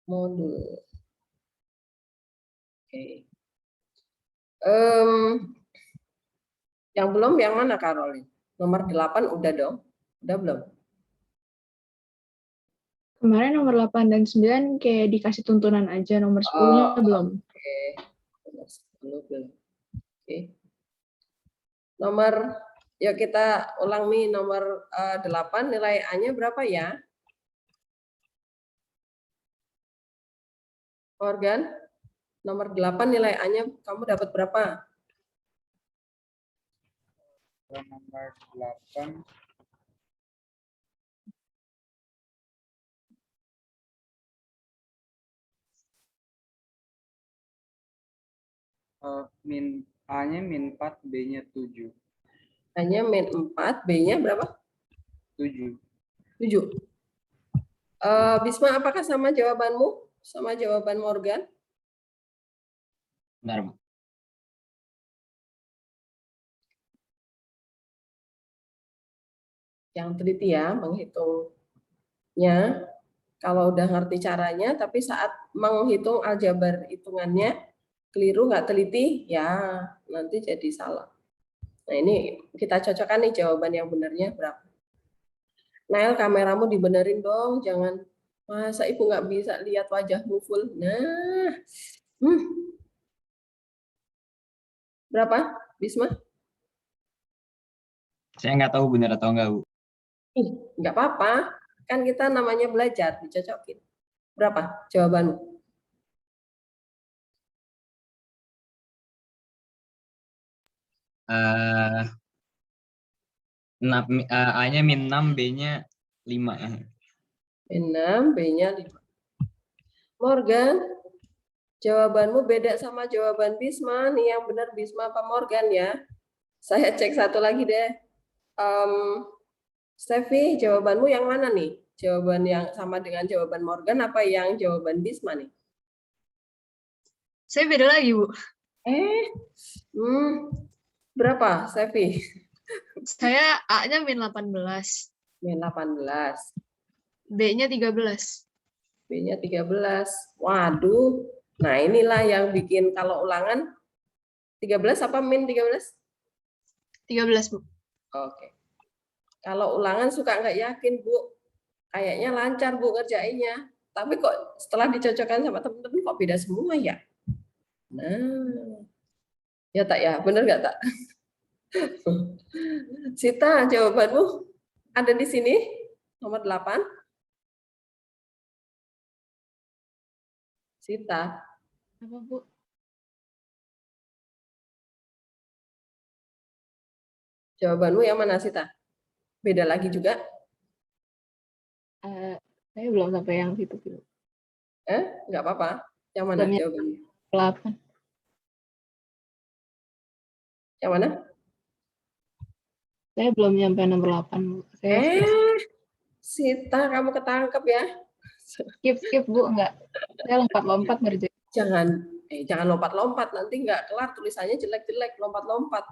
Modul. Oke. Yang belum yang mana, Caroline? Nomor 8 udah dong? Udah belum? Kemarin nomor 8 dan 9 kayak dikasih tuntunan aja, nomor 10-nya belum. Oke. Nomor 10 belum. Oke. Nomor, yuk kita ulang nih, nomor 8 nilai A-nya berapa ya? Morgan, nomor 8 nilai A-nya kamu dapat berapa? Nomor 8 min A-nya min 4, B-nya 7. A-nya min 4, B-nya berapa? 7. 7. Bisma, apakah sama jawabanmu? Sama jawaban Morgan? Benar, Bu. Yang teliti ya, menghitungnya. Kalau udah ngerti caranya, tapi saat menghitung aljabar hitungannya, keliru, nggak teliti, ya nanti jadi salah. Nah ini kita cocokkan nih jawaban yang benarnya berapa. Nail, kameramu dibenerin dong, jangan masa ibu nggak bisa lihat wajahmu full. Nah, berapa, Bisma? Saya nggak tahu benar atau enggak, Bu. Nggak apa-apa, kan kita namanya belajar, dicocokin. Berapa jawabanmu? A-nya min 6, B-nya 5. Min 6, B-nya 5. Morgan, jawabanmu beda sama jawaban Bisma. Nih yang benar Bisma apa Morgan ya? Saya cek satu lagi deh. Steffi, jawabanmu yang mana nih? Jawaban yang sama dengan jawaban Morgan apa yang jawaban Bisma nih? Saya beda lagi, Bu. Berapa, Steffi? Saya A-nya min 18. Min 18. B-nya 13. B-nya 13. Waduh. Nah, inilah yang bikin kalau ulangan 13 apa min 13? 13, Bu. Oke. Kalau ulangan suka nggak yakin, Bu. Kayaknya lancar, Bu, ngerjainnya. Tapi kok setelah dicocokkan sama teman-teman kok beda semua ya? Nah. Ya tak ya, bener nggak tak? Sita, jawabanmu ada di sini, nomor 8. Sita. Apa, Bu? Jawabanmu yang mana, Sita? Beda lagi juga? Saya belum sampai yang situ, Bu. Nggak apa-apa. Yang mana Belum jawabannya? 8. Yang mana? Saya belum nyampe nomor 8, Bu. Sita, kamu ketangkep ya? Skip, Bu. Enggak. Saya lompat-lompat ngerjain. Jangan lompat-lompat, nanti nggak kelar tulisannya jelek-jelek, lompat-lompat.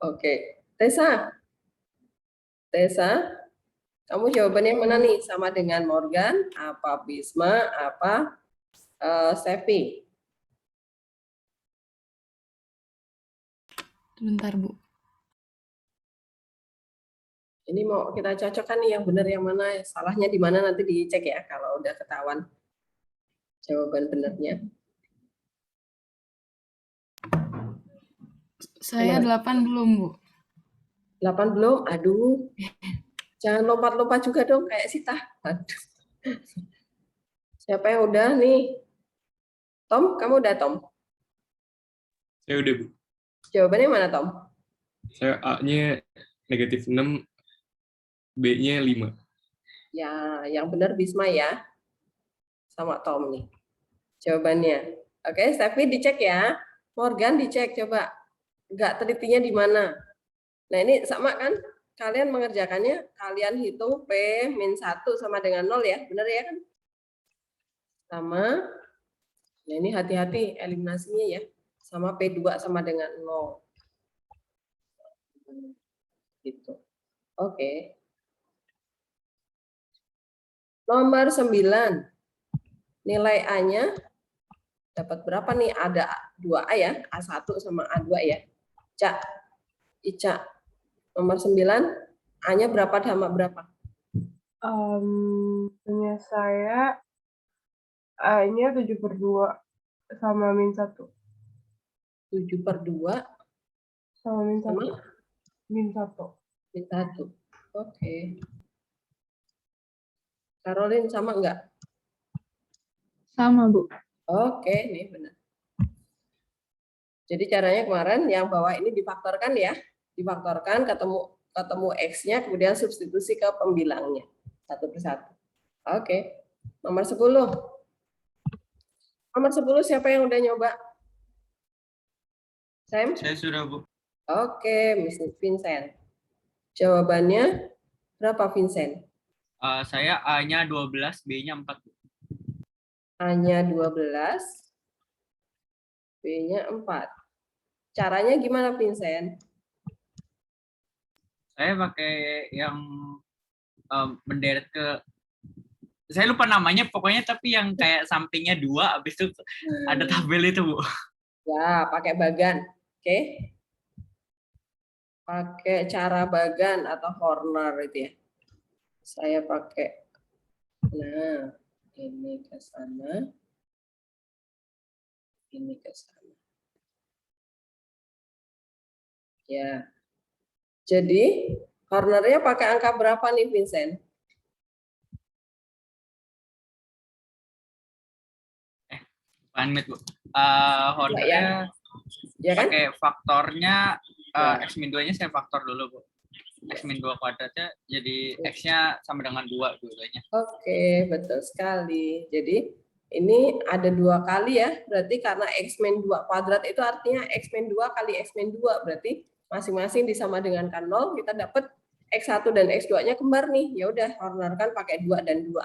Oke. Tessa, kamu jawabannya mana nih? Sama dengan Morgan, apa Bisma, apa Steffi? Bentar, Bu. Ini mau kita cocokkan nih yang benar yang mana, salahnya di mana nanti dicek ya kalau udah ketahuan jawaban benernya. Saya 8 belum, Bu. 8 belum? Aduh. Jangan lompat-lompat juga dong kayak Sita. Aduh. Siapa yang udah nih? Tom, kamu udah, Tom? Saya udah, Bu. Jawabannya mana, Tom? Saya A-nya -6, B-nya 5. Ya, yang benar Bisma ya. Sama Tom nih. Jawabannya. Oke, Steffi dicek ya. Morgan dicek coba. Enggak telitinya di mana? Nah, ini sama kan? Kalian mengerjakannya, kalian hitung P-1 sama dengan 0 ya. Benar ya kan? Sama. Nah, ini hati-hati eliminasinya ya. Sama P2 sama dengan 0. Gitu. Oke. Nomor 9. Nilai A-nya dapat berapa nih? Ada 2A ya, A1 sama A2 ya. Ica, nomor 9, A-nya berapa sama berapa? Punya saya A-nya 7/2 sama -1. 7/2 Sama -1. sama -1. -1. Oke. Caroline sama enggak? Sama, Bu. Oke, nih benar. Jadi caranya kemarin yang bawah ini difaktorkan ya. Difaktorkan ketemu X-nya, kemudian substitusi ke pembilangnya. Satu persatu. Oke. Nomor 10. Nomor 10 siapa yang udah nyoba? Sam? Saya sudah, Bu. Oke, Miss Vincent. Jawabannya berapa, Vincent? Saya A-nya 12, B-nya 4. A-nya 12, B-nya 4. Caranya gimana, Vincent? Saya pakai yang menderet ke, saya lupa namanya pokoknya, tapi yang kayak sampingnya 2, habis itu ada tabel itu, Bu. Ya, pakai bagan. Oke. Pakai cara bagan atau corner itu ya. Saya pakai, nah, ini ke sana, ini ke sana. Ya. Jadi, cornernya pakai angka berapa nih, Vincent? Pamit, Bu. Ya, Hornernya ya kan? pakai faktornya, Ya. X-2-nya saya faktor dulu, Bu. X-2 kuadratnya, jadi X-nya sama dengan 2 dua-duanya. Oke, betul sekali. Jadi, ini ada 2 kali ya, berarti karena X-2 kuadrat itu artinya X-2 kali X-2, berarti masing-masing disama dengankan 0, kita dapat X1 dan X2-nya kembar nih. Ya udah, hornerkan pakai 2 dan 2.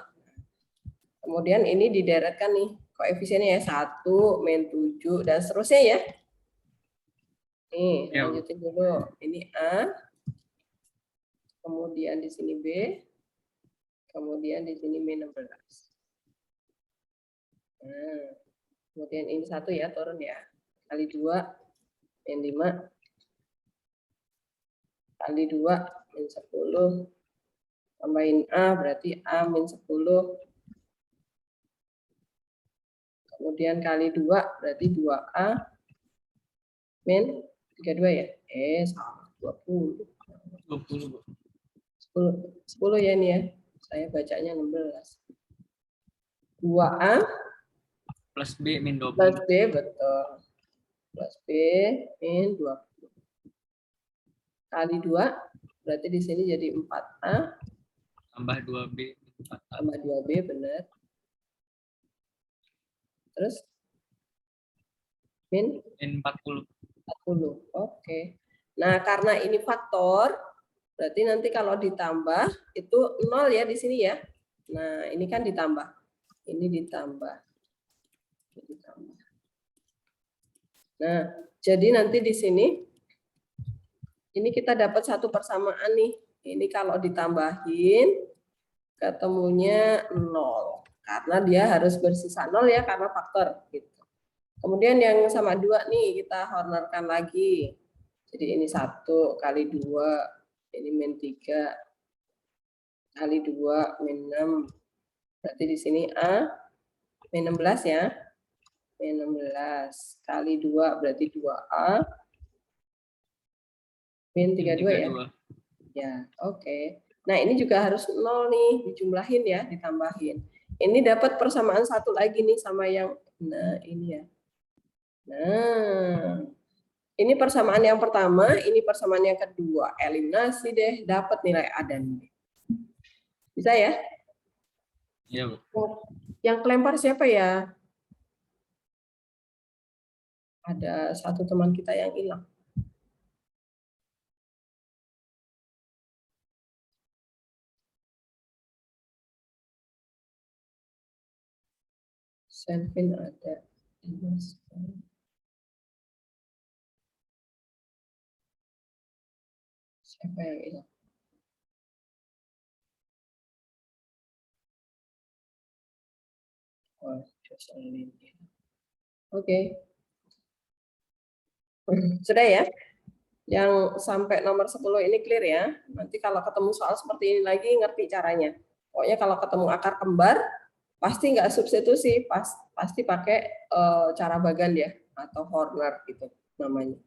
Kemudian ini dideretkan nih, koefisiennya ya 1, min 7, dan seterusnya ya. Nih, Ya, Bu. lanjutin dulu. Ini A, kemudian di sini B, kemudian di sini min 16. Nah, kemudian ini 1 ya, turun ya. Kali 2, min 5. Kali 2, min 10. Tambahin A, berarti A min 10. Kemudian kali 2, berarti 2A min 32 ya. Salah, 20. 20, Bu. 10 ya ini ya. Saya bacanya 16. 2A Plus B min 20. plus B, betul. Plus B min 20. Kali 2, berarti di sini jadi 4A Tambah 2B min 4. tambah 2B, benar. Terus min Min 40. 40. Oke. Nah, karena ini faktor, berarti nanti kalau ditambah itu 0 ya di sini ya. Nah, ini kan ditambah. Ini ditambah. Ini ditambah. Nah, jadi nanti di sini ini kita dapat satu persamaan nih. Ini kalau ditambahin ketemunya 0. Karena dia harus bersisa 0 ya, karena faktor gitu. Kemudian yang sama 2 nih kita hornerkan lagi. Jadi ini 1 kali 2, ini min 3 kali 2 min 6. Berarti di sini A min 16 ya. Min 16 kali 2 berarti 2A min 32 ya. Ya, oke. Nah, ini juga harus 0 nih, dijumlahin ya, ditambahin. Ini dapat persamaan satu lagi nih sama yang, nah ini ya. Nah, ini persamaan yang pertama, ini persamaan yang kedua. Eliminasi deh, dapat nilai A dan B. Bisa ya? Iya, Bu. Yang kelempar siapa ya? Ada satu teman kita yang hilang. Selvin ada. Siapa yang hilang? Oke. Sudah ya? Yang sampai nomor 10 ini clear ya. Nanti kalau ketemu soal seperti ini lagi, ngerti caranya. Pokoknya kalau ketemu akar kembar, pasti nggak substitusi, pasti pakai cara bagan ya, atau Horner gitu namanya.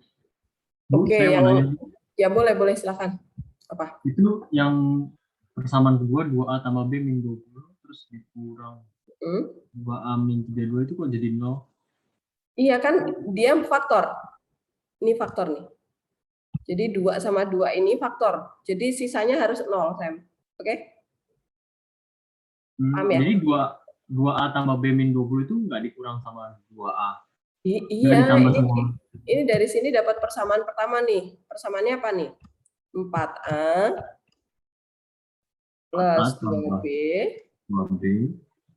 Bu, Oke, saya mau yang nanya, ya boleh silakan. Apa? itu yang persamaan kedua 2A tambah B min 20 terus dikurang 2A min 32 itu kok jadi 0? Iya kan, dia faktor. Ini faktor nih. Jadi 2 sama 2 ini faktor. Jadi sisanya harus 0, Sam. Oke? Paham ya? Jadi 2A tambah B min 20 itu nggak dikurang sama 2A. Iya, ditambah semua. ini dari sini dapat persamaan pertama nih. Persamaannya apa nih? 4A plus 2B 2B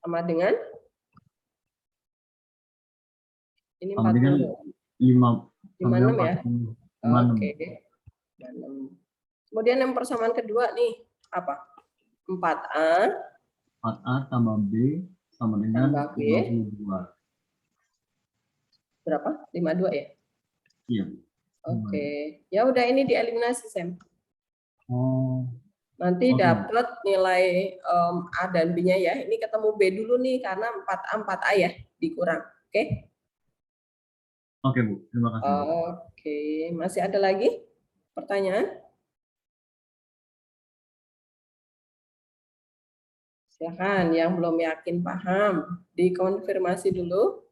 sama dengan ini sama dengan 40. 56 ya? 56. Oke. 56. Kemudian yang persamaan kedua nih apa? 4A 4A tambah B sama dengan tambah B. 52. Berapa? 52 ya? Iya. Oke. Ya udah ini dieliminasi, Sam. Oh. Nanti Oke. dapat nilai A dan B-nya ya. Ini ketemu B dulu nih karena 4A 4A ya dikurang. Oke? Oke, Bu. Terima kasih. Bu. Oke, masih ada lagi pertanyaan? Silakan yang belum yakin paham, dikonfirmasi dulu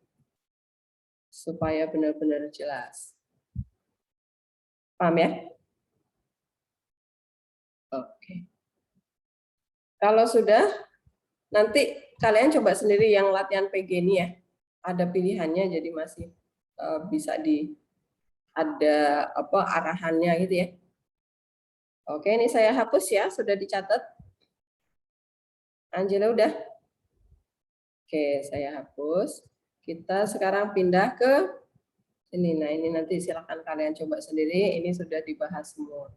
supaya benar-benar jelas. Paham ya? Oke. Kalau sudah, nanti kalian coba sendiri yang latihan PG ini ya. Ada pilihannya, jadi masih bisa ada apa arahannya gitu ya. Oke, ini saya hapus ya, sudah dicatat. Angela udah? Oke, saya hapus. Kita sekarang pindah ke sini. Nah, ini nanti silakan kalian coba sendiri. Ini sudah dibahas semua.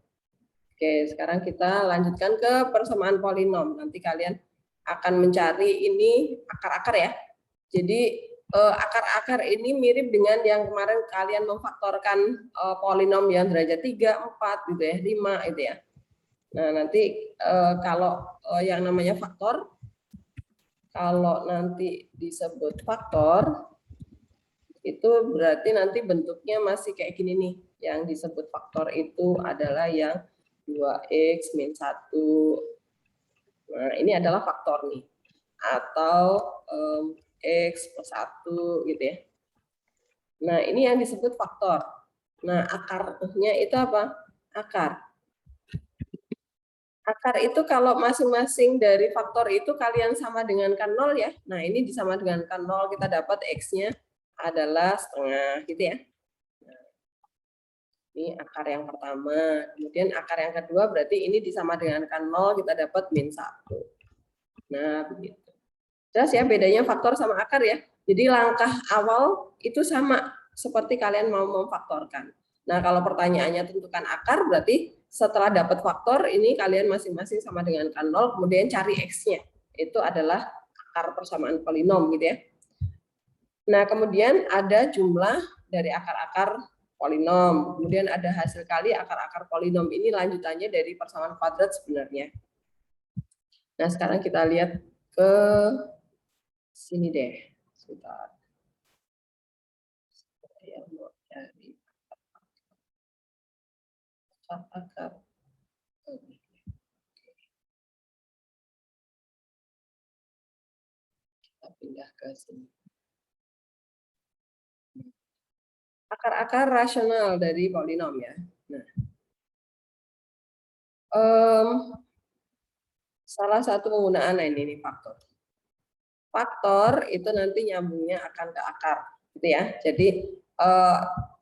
Oke, sekarang kita lanjutkan ke persamaan polinom. Nanti kalian akan mencari ini akar-akar ya. Jadi akar-akar ini mirip dengan yang kemarin kalian memfaktorkan polinom yang derajat 3, 4 gitu ya, 5 itu ya. Nah, nanti kalau yang namanya faktor, kalau nanti disebut faktor, itu berarti nanti bentuknya masih kayak gini nih. Yang disebut faktor itu adalah yang 2x min 1. Nah, ini adalah faktor nih. Atau x plus 1 gitu ya. Nah, ini yang disebut faktor. Nah, akarnya itu apa? Akar. Akar itu kalau masing-masing dari faktor itu kalian sama dengan kan 0 ya. Nah, ini disama dengan kan 0 kita dapat x-nya adalah setengah gitu ya. Nah, ini akar yang pertama. Kemudian akar yang kedua berarti ini disama dengan kan 0 kita dapat min 1. Nah, begitu. Jelas ya bedanya faktor sama akar ya. Jadi langkah awal itu sama seperti kalian mau memfaktorkan. Nah, kalau pertanyaannya tentukan akar berarti setelah dapat faktor ini kalian masing-masing sama dengan kan 0 kemudian cari x-nya. Itu adalah akar persamaan polinom gitu ya. Nah, kemudian ada jumlah dari akar-akar polinom. Kemudian ada hasil kali akar-akar polinom ini lanjutannya dari persamaan kuadrat sebenarnya. Nah, sekarang kita lihat ke sini deh. Sebentar. Saya mau cari akar. Kita pindah ke sini. Akar-akar rasional dari polinom ya. Nah, salah satu penggunaan ini faktor. Faktor itu nanti nyambungnya akan ke akar, gitu ya. Jadi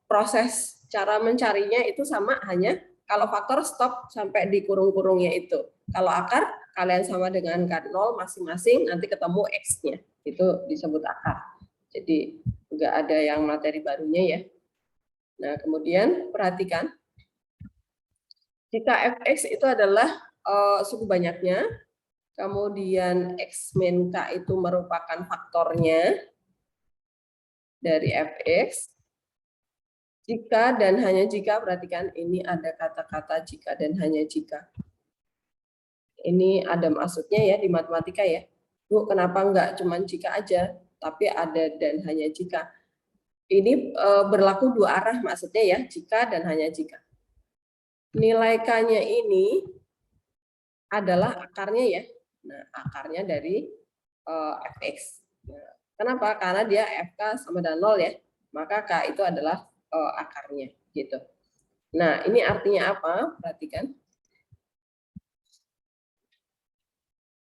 proses cara mencarinya itu sama, hanya kalau faktor stop sampai di kurung-kurungnya itu. Kalau akar kalian sama dengan kan 0 masing-masing, nanti ketemu x-nya, itu disebut akar. Jadi nggak ada yang materi barunya ya. Nah, kemudian perhatikan, jika fx itu adalah suku banyaknya, kemudian X min K itu merupakan faktornya dari fx. Jika dan hanya jika, perhatikan ini ada kata-kata jika dan hanya jika. Ini ada maksudnya ya di matematika ya. Bu, kenapa enggak cuma jika aja, tapi ada dan hanya jika. Ini berlaku dua arah maksudnya ya, jika dan hanya jika. Nilai K-nya ini adalah akarnya ya. Nah, akarnya dari fx. Nah, kenapa? Karena dia fk sama dengan 0 ya. Maka K itu adalah akarnya gitu. Nah, ini artinya apa? Perhatikan.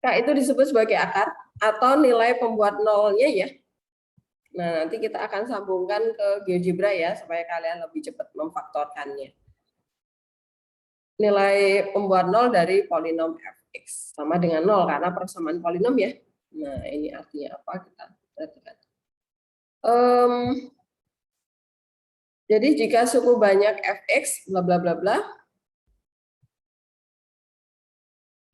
K itu disebut sebagai akar atau nilai pembuat nolnya ya. Nah, nanti kita akan sambungkan ke GeoGebra ya supaya kalian lebih cepat memfaktorkannya. Nilai pembuat nol dari polinom fx sama dengan 0 karena persamaan polinom ya. Nah, ini artinya apa? Kita perhatikan. Jadi jika suku banyak fx bla bla bla bla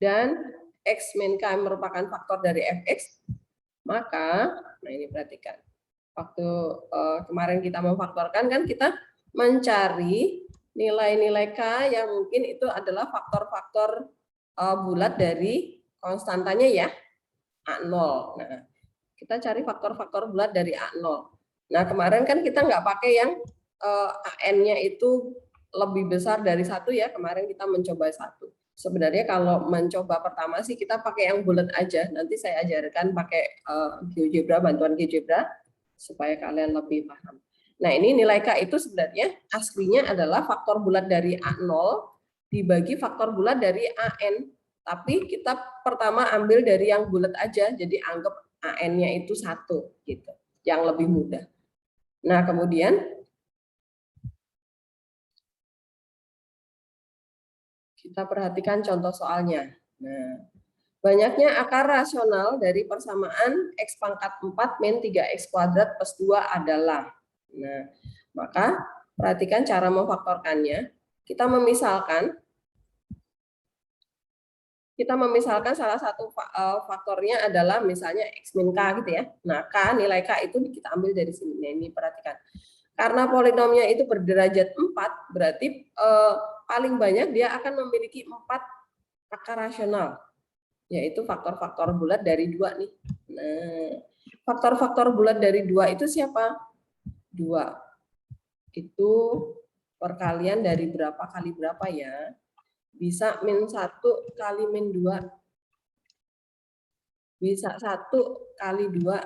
dan x min k merupakan faktor dari fx, maka nah ini perhatikan. Waktu kemarin kita memfaktorkan kan kita mencari nilai-nilai k yang mungkin itu adalah faktor-faktor bulat dari konstantanya ya, A0. Nah, kita cari faktor-faktor bulat dari A0. Nah, kemarin kan kita nggak pakai yang AN-nya itu lebih besar dari 1 ya, kemarin kita mencoba 1. Sebenarnya kalau mencoba pertama sih kita pakai yang bulat aja. Nanti saya ajarkan pakai GeoGebra, bantuan GeoGebra supaya kalian lebih paham. Nah, ini nilai K itu sebenarnya aslinya adalah faktor bulat dari A0 dibagi faktor bulat dari AN. Tapi kita pertama ambil dari yang bulat aja, jadi anggap AN-nya itu 1 gitu, yang lebih mudah. Nah, kemudian kita perhatikan contoh soalnya. Nah, banyaknya akar rasional dari persamaan X pangkat 4 min 3X kuadrat plus 2 adalah. Nah, maka perhatikan cara memfaktorkannya. Kita memisalkan salah satu faktornya adalah misalnya X min K gitu ya. Nah, K, nilai K itu kita ambil dari sini. Nah, ini perhatikan. Karena polinomnya itu berderajat 4, berarti paling banyak dia akan memiliki 4 akar rasional, yaitu faktor-faktor bulat dari 2 nih. Nah, faktor-faktor bulat dari 2 itu siapa? 2. Itu perkalian dari berapa kali berapa ya? Bisa min 1 kali min 2. Bisa 1 kali 2.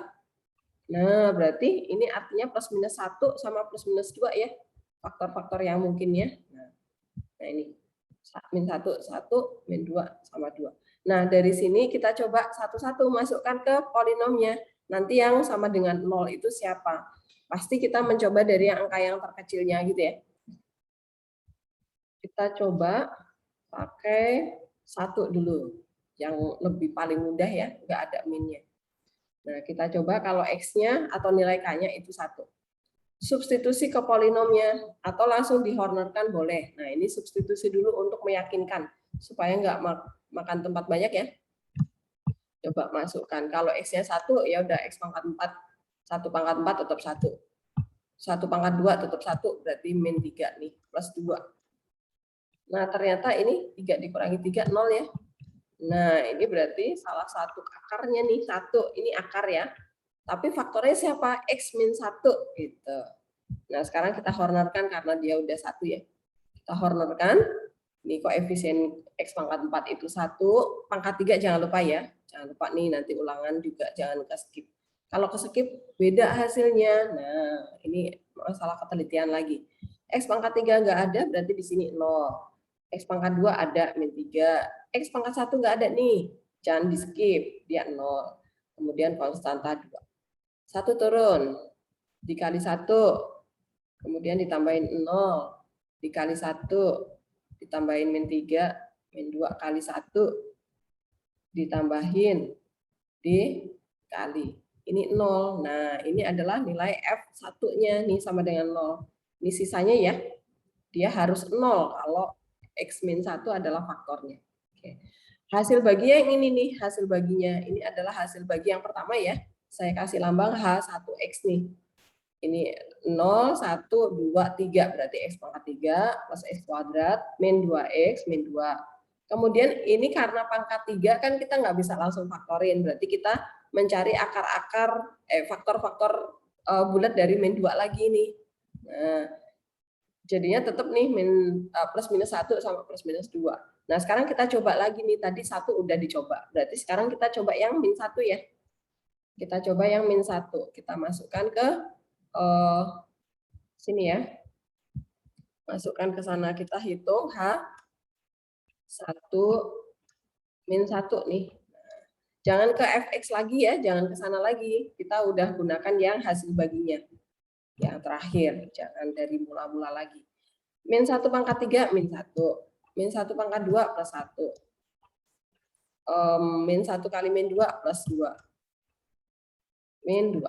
Nah, berarti ini artinya plus minus 1 sama plus minus 2 ya. Faktor-faktor yang mungkin ya. Nah ini. Min 1, 1, min 2 sama 2. Nah, dari sini kita coba satu-satu masukkan ke polinomnya. Nanti yang sama dengan 0 itu siapa? Pasti kita mencoba dari angka yang terkecilnya gitu ya. Kita coba pakai 1 dulu. Yang lebih paling mudah ya, nggak ada minnya. Nah, kita coba kalau X-nya atau nilai K-nya itu 1. Substitusi ke polinomnya atau langsung dihornerkan boleh. Nah, ini substitusi dulu untuk meyakinkan supaya nggak makan tempat banyak ya. Coba masukkan. Kalau X-nya 1, ya udah X pangkat 4. 1 pangkat 4 tetap 1. 1 pangkat 2 tetap 1, berarti min 3 nih, plus 2. Nah, ternyata ini 3 dikurangi 3, 0 ya. Nah, ini berarti salah satu akarnya nih, 1. Ini akar ya. Tapi faktornya siapa? X min 1. Gitu. Nah, sekarang kita hornerkan karena dia udah 1 ya. Kita hornerkan. Ini koefisien X pangkat 4 itu 1. Pangkat 3 jangan lupa ya. Jangan lupa nih, nanti ulangan juga jangan ke skip. Kalau ke skip, beda hasilnya. Nah, ini masalah ketelitian lagi. X pangkat 3 nggak ada, berarti di sini 0. X pangkat 2 ada, min 3. X pangkat 1 nggak ada nih. Jangan di skip, dia 0. Kemudian konstanta 2. 1 turun, dikali 1. Kemudian ditambahin 0. Dikali 1. Ditambahin min 3. Min 2 kali 1. Ditambahin. Dikali. Ini 0. Nah, ini adalah nilai F1-nya nih sama dengan 0. Ini sisanya ya. Dia harus 0 kalau X min 1 adalah faktornya. Oke. Hasil baginya yang ini nih, hasil baginya. Ini adalah hasil bagi yang pertama ya. Saya kasih lambang H1X nih. Ini 0, 1, 2, 3. Berarti X pangkat 3 plus X kuadrat min 2X min 2. Kemudian ini karena pangkat 3 kan kita nggak bisa langsung faktorin. Berarti kita mencari akar-akar, faktor-faktor bulat dari min 2 lagi nih. Nah, jadinya tetap nih plus minus 1 sama plus minus 2. Nah, sekarang kita coba lagi nih. Tadi 1 udah dicoba. Berarti sekarang kita coba yang min 1 ya. Kita coba yang min 1. Kita masukkan ke sini ya. Masukkan ke sana. Kita hitung H1 min 1 nih. Nah, jangan ke fx lagi ya. Jangan ke sana lagi. Kita udah gunakan yang hasil baginya. Yang terakhir. Jangan dari mula-mula lagi. Min 1 pangkat 3 min 1. Min 1 pangkat 2 plus 1. Min 1 kali min 2 plus 2. Min 2.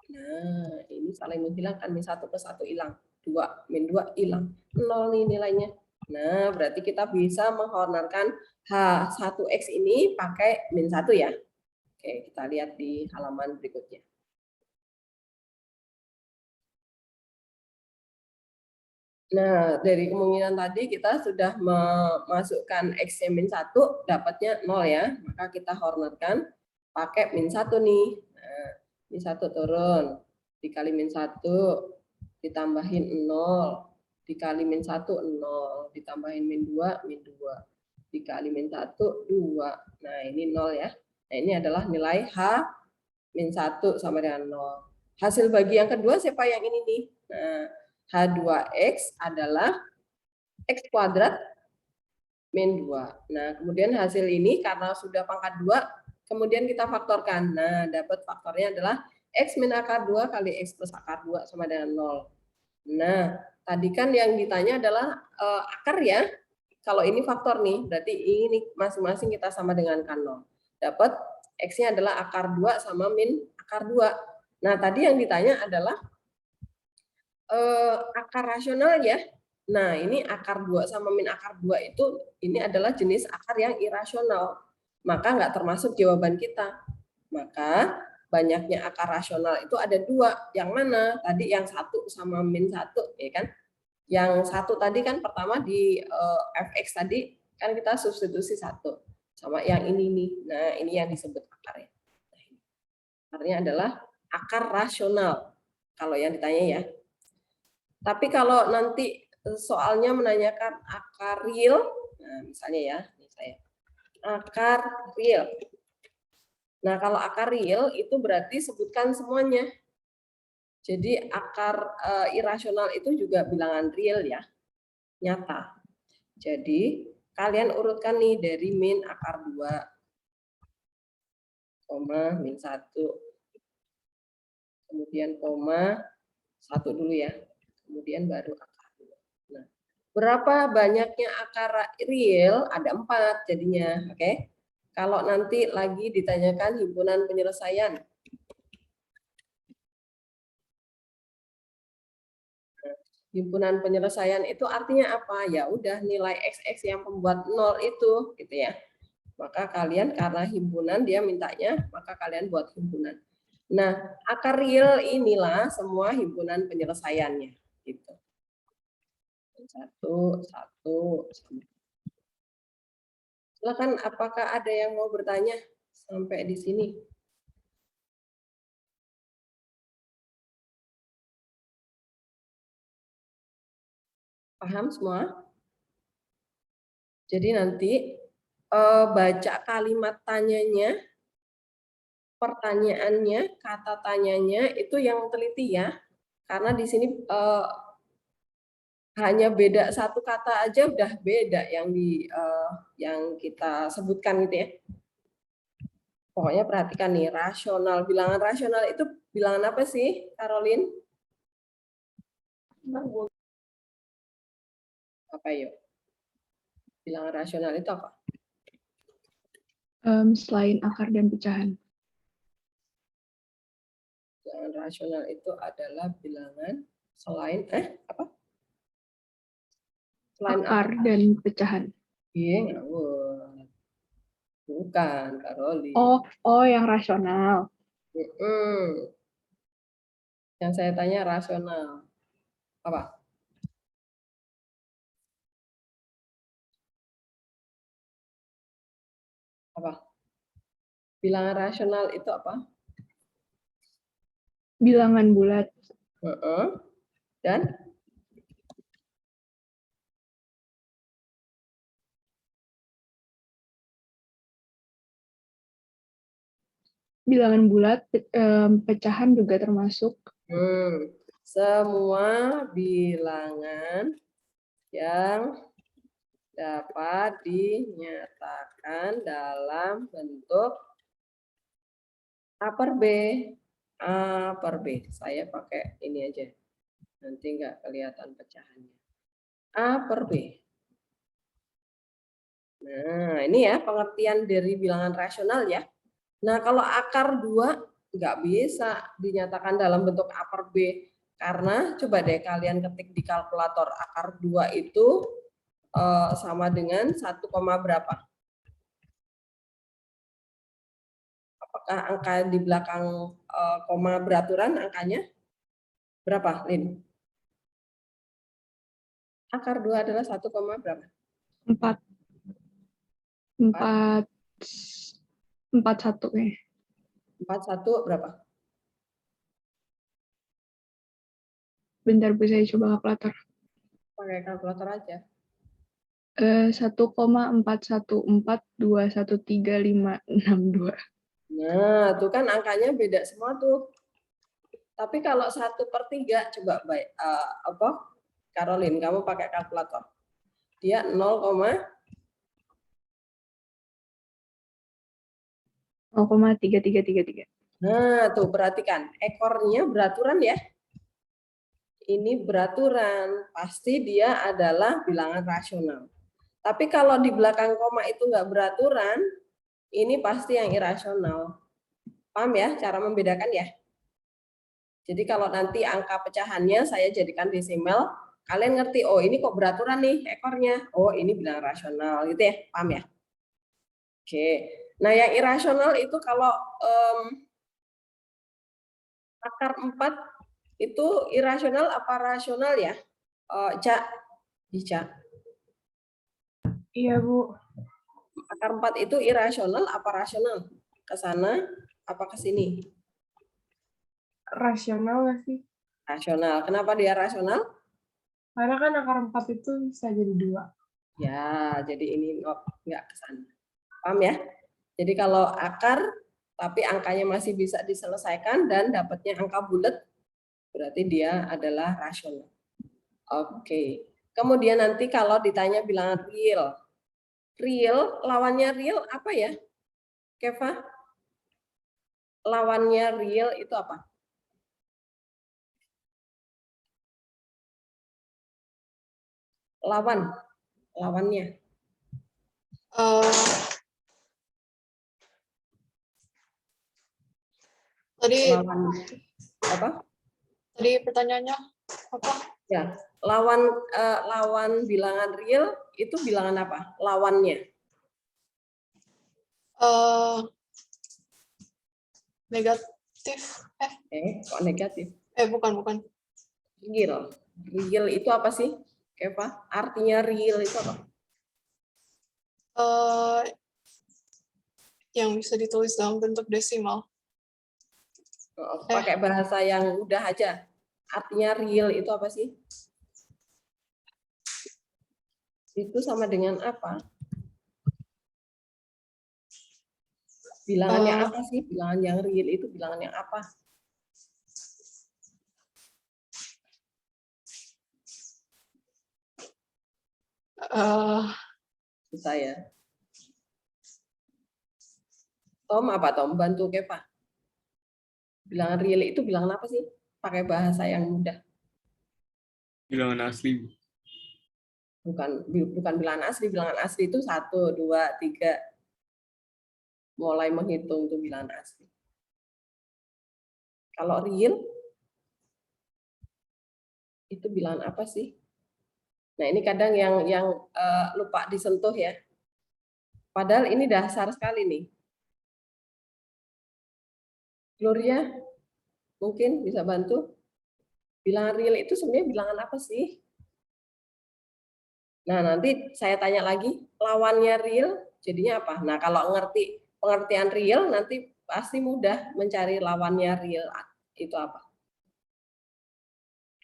Nah, ini saling menghilangkan. Min 1 plus 1 hilang. 2. Min 2 hilang. 0 nih nilainya. Nah, berarti kita bisa menghonorkan H1X ini pakai min 1 ya. Oke, kita lihat di halaman berikutnya. Nah, dari kemungkinan tadi kita sudah memasukkan X min 1, dapatnya 0 ya. Maka kita honorkan pakai min 1 nih. Nah, min 1 turun. Dikali min 1, ditambahin 0. Dikali min 1, 0. Ditambahin min 2, min 2. Dikali min 1, 2. Nah, ini 0 ya. Nah, ini adalah nilai H min 1 sama dengan 0. Hasil bagi yang kedua siapa yang ini nih? Nah, H2X adalah X kuadrat min 2. Nah, kemudian hasil ini karena sudah pangkat 2, kemudian kita faktorkan. Nah, dapat faktornya adalah X min akar 2 kali X plus akar 2 sama dengan 0. Nah, tadi kan yang ditanya adalah akar ya. Kalau ini faktor nih, berarti ini masing-masing kita sama dengan kan 0. Dapat X-nya adalah akar 2 sama min akar 2. Nah, tadi yang ditanya adalah akar rasional ya. Nah, ini akar 2 sama min akar 2 itu ini adalah jenis akar yang irasional. Maka nggak termasuk jawaban kita. Maka banyaknya akar rasional itu ada 2. Yang mana? Tadi yang 1 sama min 1, ya kan? Yang 1 tadi kan pertama di fx tadi kan kita substitusi 1 sama yang ini nih. Nah, ini yang disebut akarnya. Akarnya adalah akar rasional. Kalau yang ditanya ya. Tapi kalau nanti soalnya menanyakan akar real, nah misalnya ya, akar real. Nah, kalau akar real itu berarti sebutkan semuanya. Jadi akar irasional itu juga bilangan real ya, nyata. Jadi kalian urutkan nih dari min akar 2, koma, min 1, kemudian koma, 1 dulu ya. Kemudian baru akar 2. Nah, berapa banyaknya akar real? Ada 4 jadinya, oke? Kalau nanti lagi ditanyakan himpunan penyelesaian. Himpunan penyelesaian itu artinya apa? Ya udah nilai XX yang pembuat 0 itu, gitu ya. Maka kalian karena himpunan dia mintanya, maka kalian buat himpunan. Nah, akar real inilah semua himpunan penyelesaiannya. Gitu. 1, 1. Silakan, apakah ada yang mau bertanya sampai di sini? Paham semua? Jadi nanti baca kalimat tanyanya, pertanyaannya, kata tanyanya itu yang teliti ya. Karena di sini hanya beda satu kata aja udah beda yang kita sebutkan gitu ya. Pokoknya perhatikan nih, rasional. Bilangan rasional itu bilangan apa sih, Caroline? Apa yuk? Bilangan rasional itu apa? Selain akar dan pecahan. Bilangan rasional itu adalah bilangan selain apa? Selain Akar dan pecahan. Iya, ngawur. Bukan, Karoli. Oh, yang rasional. Mm-mm. Yang saya tanya rasional. Apa? Apa? Bilangan rasional itu apa? Bilangan bulat. Dan Bilangan bulat, pecahan juga termasuk. semua bilangan yang dapat dinyatakan dalam bentuk A per B. A per B. Saya pakai ini aja. Nanti nggak kelihatan pecahannya. A per B. Nah, ini ya pengertian dari bilangan rasional ya. Nah, kalau akar 2 nggak bisa dinyatakan dalam bentuk A per B. Karena coba deh kalian ketik di kalkulator akar 2 itu sama dengan 1, berapa? Apakah angka di belakang koma beraturan angkanya? Berapa, Lin? Akar 2 adalah 1, berapa? 4. 41 ya. 41 berapa? Bentar, bisa saya coba kalkulator. Pakai kalkulator aja. 1,414213,562. Nah, tuh kan angkanya beda semua tuh. Tapi kalau 1/3, coba baik apa? Caroline, kamu pakai kalkulator. Dia 0,3333. Nah, tuh perhatikan, ekornya beraturan ya. Ini beraturan, pasti dia adalah bilangan rasional. Tapi kalau di belakang koma itu nggak beraturan, ini pasti yang irasional. Paham ya cara membedakan ya? Jadi kalau nanti angka pecahannya saya jadikan desimal, kalian ngerti, oh ini kok beraturan nih ekornya. Oh ini bilangan rasional gitu ya, paham ya? Oke. Nah yang irasional itu kalau akar 4 itu irasional apa rasional ya? Ica. Iya, Bu. Akar 4 itu irasional apa rasional? Ke sana apa ke sini? Rasional nggak sih? Rasional. Kenapa dia rasional? Karena kan akar 4 itu bisa jadi 2. Ya, jadi ini nggak ke sana. Paham ya? Jadi kalau akar tapi angkanya masih bisa diselesaikan dan dapatnya angka bulat, berarti dia adalah rasional. Oke. Kemudian nanti kalau ditanya bilangan real. Real, lawannya real apa ya? Keva? Lawannya real itu apa? Lawannya. Tadi Lawan apa? tadi pertanyaannya apa? Ya, lawan bilangan real itu bilangan apa? Lawannya. Negatif. Kok negatif? Bukan. Real. Real itu apa sih? Keva? Artinya real itu apa? Yang bisa ditulis dalam bentuk desimal. Pakai bahasa yang mudah aja. Artinya real itu apa sih? Itu sama dengan apa? Bilangannya apa sih? Bilangan yang real itu bilangan yang apa? Susah ya. Tom apa Tom? Bantu Keva. Bilangan real itu bilangan apa sih? Pakai bahasa yang mudah. Bilangan asli. Bukan bilangan asli. Bilangan asli itu 1, 2, 3. Mulai menghitung itu bilangan asli. Kalau real itu bilangan apa sih? Nah ini kadang yang lupa disentuh ya. Padahal ini dasar sekali nih. Gloria, mungkin bisa bantu? Bilangan real itu sebenarnya bilangan apa sih? Nah, nanti saya tanya lagi, lawannya real jadinya apa? Nah, kalau ngerti pengertian real, nanti pasti mudah mencari lawannya real itu apa.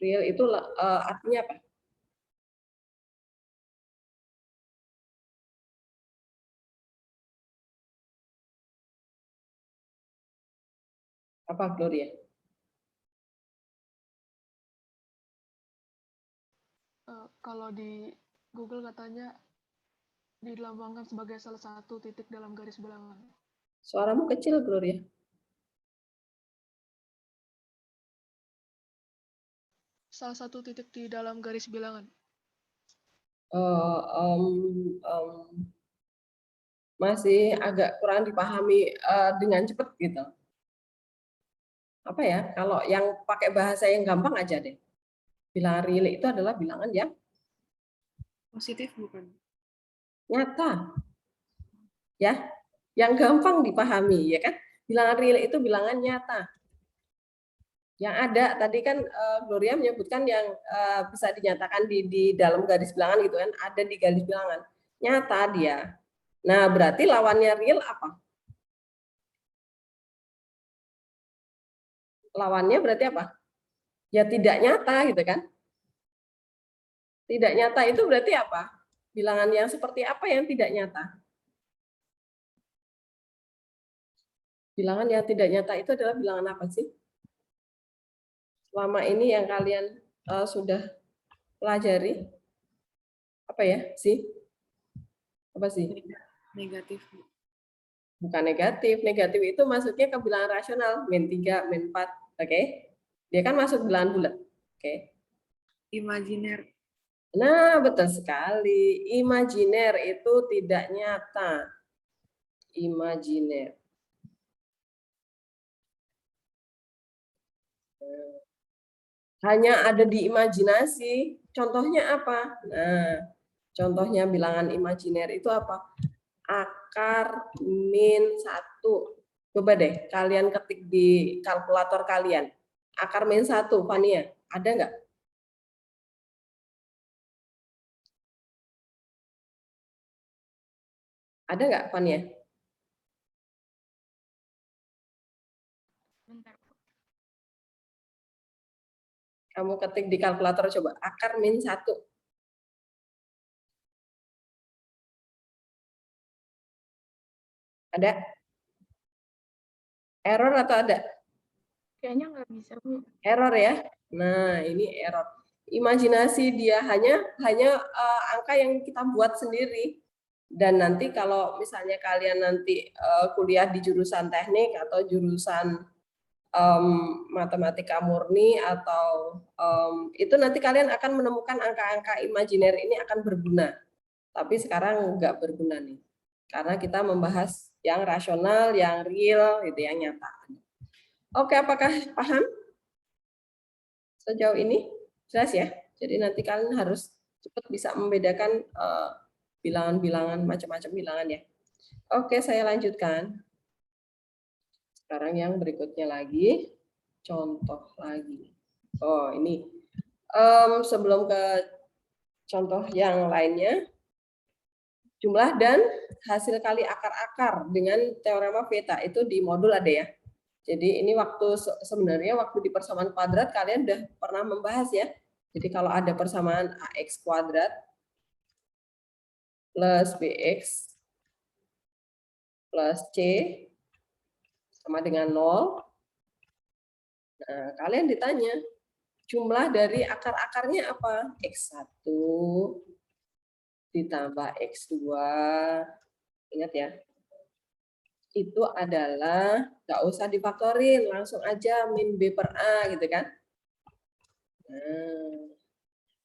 Real itu artinya apa? Apa, Gloria? Kalau di Google katanya dilambangkan sebagai salah satu titik dalam garis bilangan. Suaramu kecil, Gloria. Salah satu titik di dalam garis bilangan. Masih agak kurang dipahami dengan cepat gitu. Apa ya? Kalau yang pakai bahasa yang gampang aja deh. Bilangan real itu adalah bilangan yang Positif bukan? nyata. Ya, yang gampang dipahami ya kan? Bilangan real itu bilangan nyata. Yang ada tadi kan Gloria menyebutkan yang bisa dinyatakan di dalam garis bilangan gitu kan, ada di garis bilangan. Nyata dia. Nah, berarti lawannya real apa? Lawannya berarti apa? Ya tidak nyata gitu kan? Tidak nyata itu berarti apa? Bilangan yang seperti apa yang tidak nyata? Bilangan yang tidak nyata itu adalah bilangan apa sih? Selama ini yang kalian sudah pelajari, apa ya sih? Apa sih? Negatif. Bukan negatif. Negatif itu masuknya ke bilangan rasional, min 3, min 4. Oke? Dia kan masuk bilangan bulat. Oke? Imajiner. Nah, betul sekali. Imajiner itu tidak nyata. Imajiner. Hanya ada di imajinasi. Contohnya apa? Nah, contohnya bilangan imajiner itu apa? Akar min 1. Coba deh, kalian ketik di kalkulator kalian. Akar min 1, Fania. Ada nggak? Ada nggak, Fania? Kamu ketik di kalkulator coba. Akar min 1. Ada? Error atau ada? Kayaknya nggak bisa, Bu. Error ya. Nah, ini error. Imajinasi dia hanya angka yang kita buat sendiri. Dan nanti kalau misalnya kalian nanti kuliah di jurusan teknik atau jurusan matematika murni atau itu nanti kalian akan menemukan angka-angka imajiner ini akan berguna. Tapi sekarang nggak berguna nih. Karena kita membahas yang rasional, yang real, gitu, yang nyata. Oke, apakah paham? Sejauh ini jelas ya. Jadi nanti kalian harus cepat bisa membedakan bilangan-bilangan, macam-macam bilangan ya. Oke, saya lanjutkan. Sekarang yang berikutnya lagi, contoh lagi. Oh, ini. Sebelum ke contoh yang lainnya, jumlah dan hasil kali akar-akar dengan teorema Beta itu di modul ada ya. Jadi ini waktu sebenarnya waktu di persamaan kuadrat kalian udah pernah membahas ya. Jadi kalau ada persamaan AX kuadrat plus BX plus C sama dengan 0. Nah, kalian ditanya jumlah dari akar-akarnya apa? X1 ditambah X2. Ingat ya. Itu adalah nggak usah difaktorin, langsung aja min B per A gitu kan. Nah,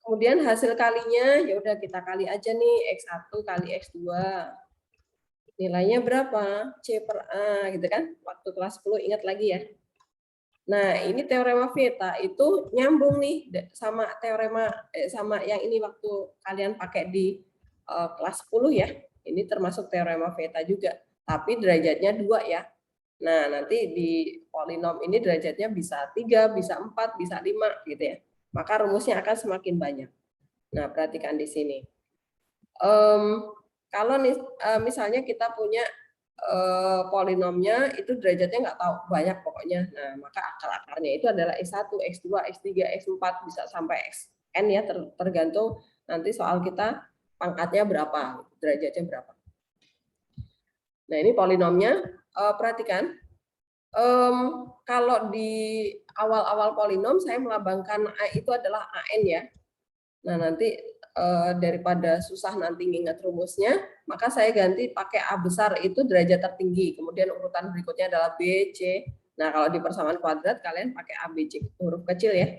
kemudian hasil kalinya ya udah kita kali aja nih X1 kali X2. Nilainya berapa? C per A gitu kan. Waktu kelas 10 ingat lagi ya. Nah, ini teorema Beta itu nyambung nih sama teorema sama yang ini waktu kalian pakai di kelas 10 ya. Ini termasuk teorema Theta juga, tapi derajatnya 2 ya. Nah, nanti di polinom ini derajatnya bisa 3, bisa 4, bisa 5 gitu ya. Maka rumusnya akan semakin banyak. Nah, perhatikan di sini. Kalau misalnya kita punya polinomnya itu derajatnya nggak tahu banyak pokoknya. Nah, maka akar-akarnya itu adalah X1, X2, X3, X4 bisa sampai Xn ya, tergantung nanti soal kita pangkatnya berapa, derajatnya berapa. Nah, ini polinomnya. Perhatikan, kalau di awal-awal polinom saya melambangkan A itu adalah AN ya. Nah, nanti daripada susah nanti ngingat rumusnya, maka saya ganti pakai A besar itu derajat tertinggi. Kemudian urutan berikutnya adalah B, C. Nah, kalau di persamaan kuadrat kalian pakai A, B, C huruf kecil ya.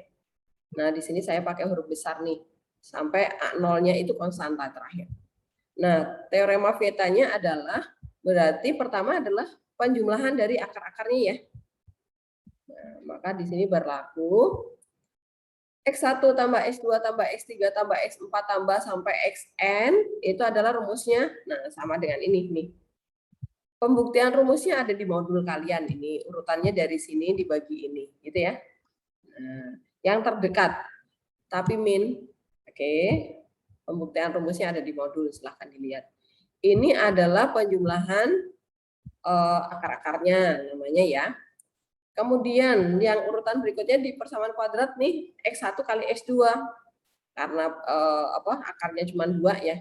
Nah, di sini saya pakai huruf besar nih. Sampai A0-nya itu konstanta terakhir. Nah, teorema Theta-nya adalah berarti pertama adalah penjumlahan dari akar-akarnya ya. Nah, maka di sini berlaku X1 tambah X2 tambah X3 tambah X4 tambah sampai Xn itu adalah rumusnya. Nah, sama dengan ini nih. Pembuktian rumusnya ada di modul kalian ini. Urutannya dari sini dibagi ini, gitu ya. Nah, yang terdekat tapi min. Oke. Pembuktian rumusnya ada di modul, silahkan dilihat. Ini adalah penjumlahan akar-akarnya namanya ya. Kemudian yang urutan berikutnya di persamaan kuadrat nih X1 kali X2 karena akarnya cuma 2 ya.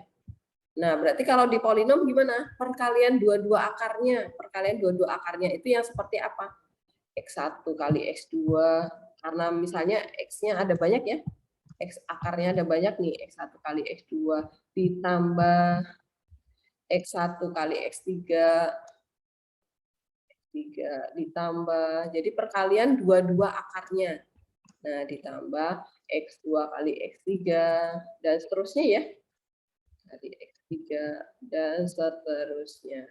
Nah, berarti kalau di polinom gimana? Perkalian dua-dua akarnya. Perkalian dua-dua akarnya itu yang seperti apa? X1 kali X2 karena misalnya X-nya ada banyak ya. X akarnya ada banyak nih, X1 kali X2 ditambah X1 kali X3 ditambah, jadi perkalian dua-dua akarnya. Nah, ditambah X2 kali X3 dan seterusnya ya. Kali X3 dan seterusnya.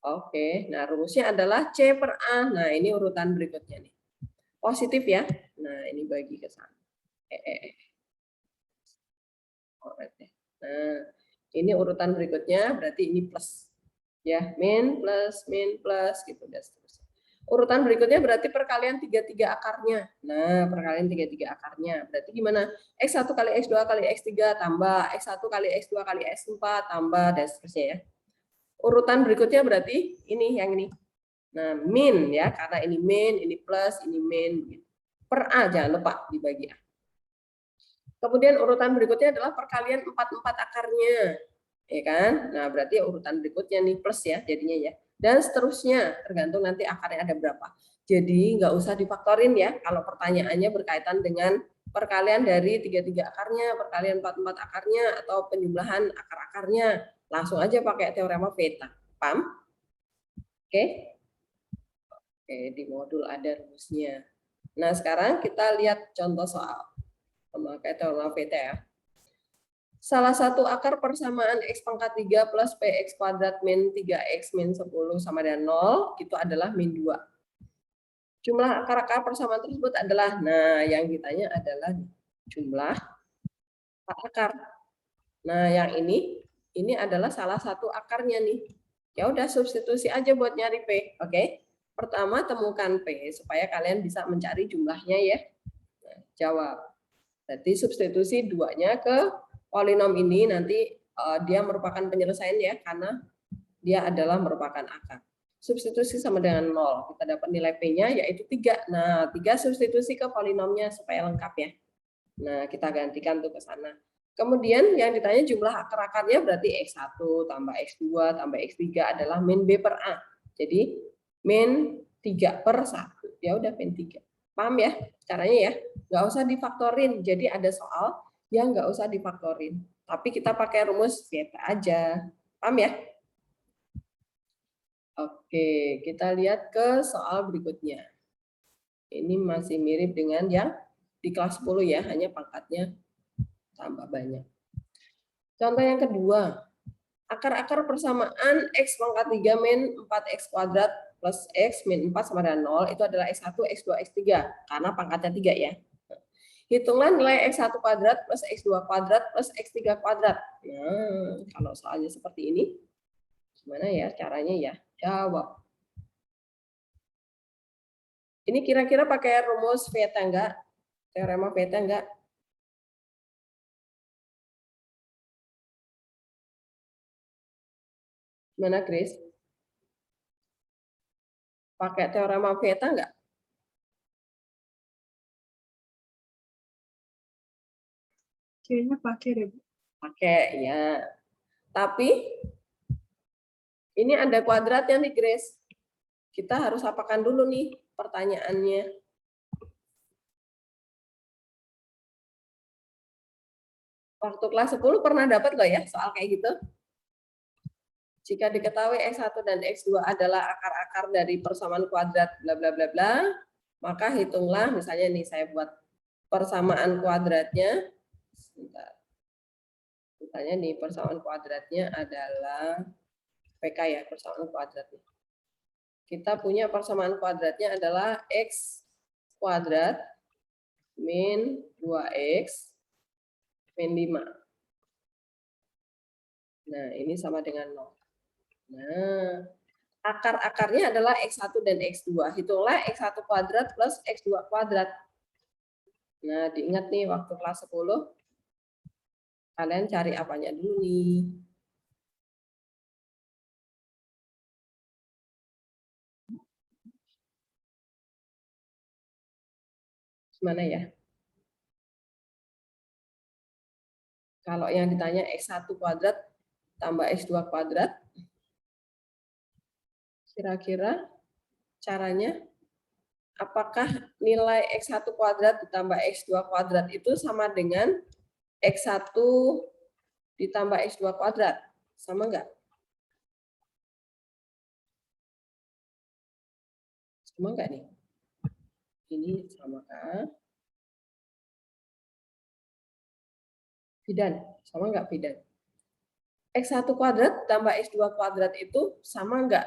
Oke, nah rumusnya adalah C per A. Nah, ini urutan berikutnya nih. Positif ya. Nah, ini bagi ke sana. Nah, ini urutan berikutnya berarti ini plus. Ya, min plus gitu dan seterusnya. Urutan berikutnya berarti perkalian 3 akarnya. Nah, perkalian 3 akarnya. Berarti gimana? X1 kali X2 kali X3 tambah X1 kali X2 kali X4 tambah dan seterusnya ya. Urutan berikutnya berarti ini yang ini. Nah, min ya, karena ini min, ini plus, ini min. Per A jangan lupa dibagi A. Kemudian urutan berikutnya adalah perkalian 4 akarnya. Ya kan? Nah, berarti urutan berikutnya nih plus ya jadinya ya. Dan seterusnya, tergantung nanti akarnya ada berapa. Jadi nggak usah difaktorin ya kalau pertanyaannya berkaitan dengan perkalian dari 3 akarnya, perkalian 4 akarnya atau penjumlahan akar-akarnya. Langsung aja pakai teorema Theta. Paham? Oke. Oke, di modul ada rumusnya. Nah, sekarang kita lihat contoh soal memakai teorema Theta ya. Salah satu akar persamaan X pangkat 3 plus PX kuadrat min 3X min 10 sama dengan 0, itu adalah min 2. Jumlah akar-akar persamaan tersebut adalah, nah yang ditanya adalah jumlah akar. Nah yang ini adalah salah satu akarnya nih. Ya udah substitusi aja buat nyari P, oke? Pertama temukan P supaya kalian bisa mencari jumlahnya ya. Nah, jawab. Berarti substitusi 2-nya ke polinom ini nanti dia merupakan penyelesaian ya karena dia adalah merupakan akar. Substitusi sama dengan 0. Kita dapat nilai P-nya yaitu 3. Nah, 3 substitusi ke polinomnya supaya lengkap ya. Nah, kita gantikan tuh ke sana. Kemudian yang ditanya jumlah akar-akarnya berarti X1 tambah X2 tambah X3 adalah min B per A. Jadi min 3 per 1. Ya udah min 3. Paham ya caranya ya? Nggak usah difaktorin. Jadi ada soal yang nggak usah difaktorin. Tapi kita pakai rumus Theta aja. Paham ya? Oke, kita lihat ke soal berikutnya. Ini masih mirip dengan yang di kelas 10 ya, hanya pangkatnya tambah banyak. Contoh yang kedua, akar-akar persamaan X pangkat 3 min 4X kuadrat plus X min 4 sama dengan 0, itu adalah X1, X2, X3, karena pangkatnya 3 ya. Hitunglah nilai X1 kuadrat plus X2 kuadrat plus X3 kuadrat. Nah, kalau soalnya seperti ini, gimana ya caranya ya? Jawab. Ini kira-kira pakai rumus Vieta enggak? Teorema Vieta enggak? Gimana, Chris? Pakai teorema Vieta enggak? Kayaknya pakai deh, Bu. Pakai, ya. Tapi ini ada kuadratnya nih, Grace. Kita harus apakan dulu nih pertanyaannya. Waktu kelas 10 pernah dapat loh ya soal kayak gitu. Jika diketahui X1 dan X2 adalah akar-akar dari persamaan kuadrat bla bla bla bla, maka hitunglah misalnya nih saya buat persamaan kuadratnya. Sebentar. Misalnya nih persamaan kuadratnya adalah PK ya, persamaan kuadratnya. Kita punya persamaan kuadratnya adalah X kuadrat min 2X min 5. Nah, ini sama dengan 0. Nah, akar-akarnya adalah X1 dan X2. Hitunglah X1 kuadrat plus X2 kuadrat. Nah, diingat nih waktu kelas 10, kalian cari apanya dulu nih. Gimana ya? Kalau yang ditanya X1 kuadrat tambah X2 kuadrat, kira-kira caranya apakah nilai X1 kuadrat ditambah X2 kuadrat itu sama dengan X1 ditambah X2 kuadrat? Sama enggak? Sama enggak nih? Ini sama kah? Bidan, sama enggak Bidan? X1 kuadrat tambah X2 kuadrat itu sama enggak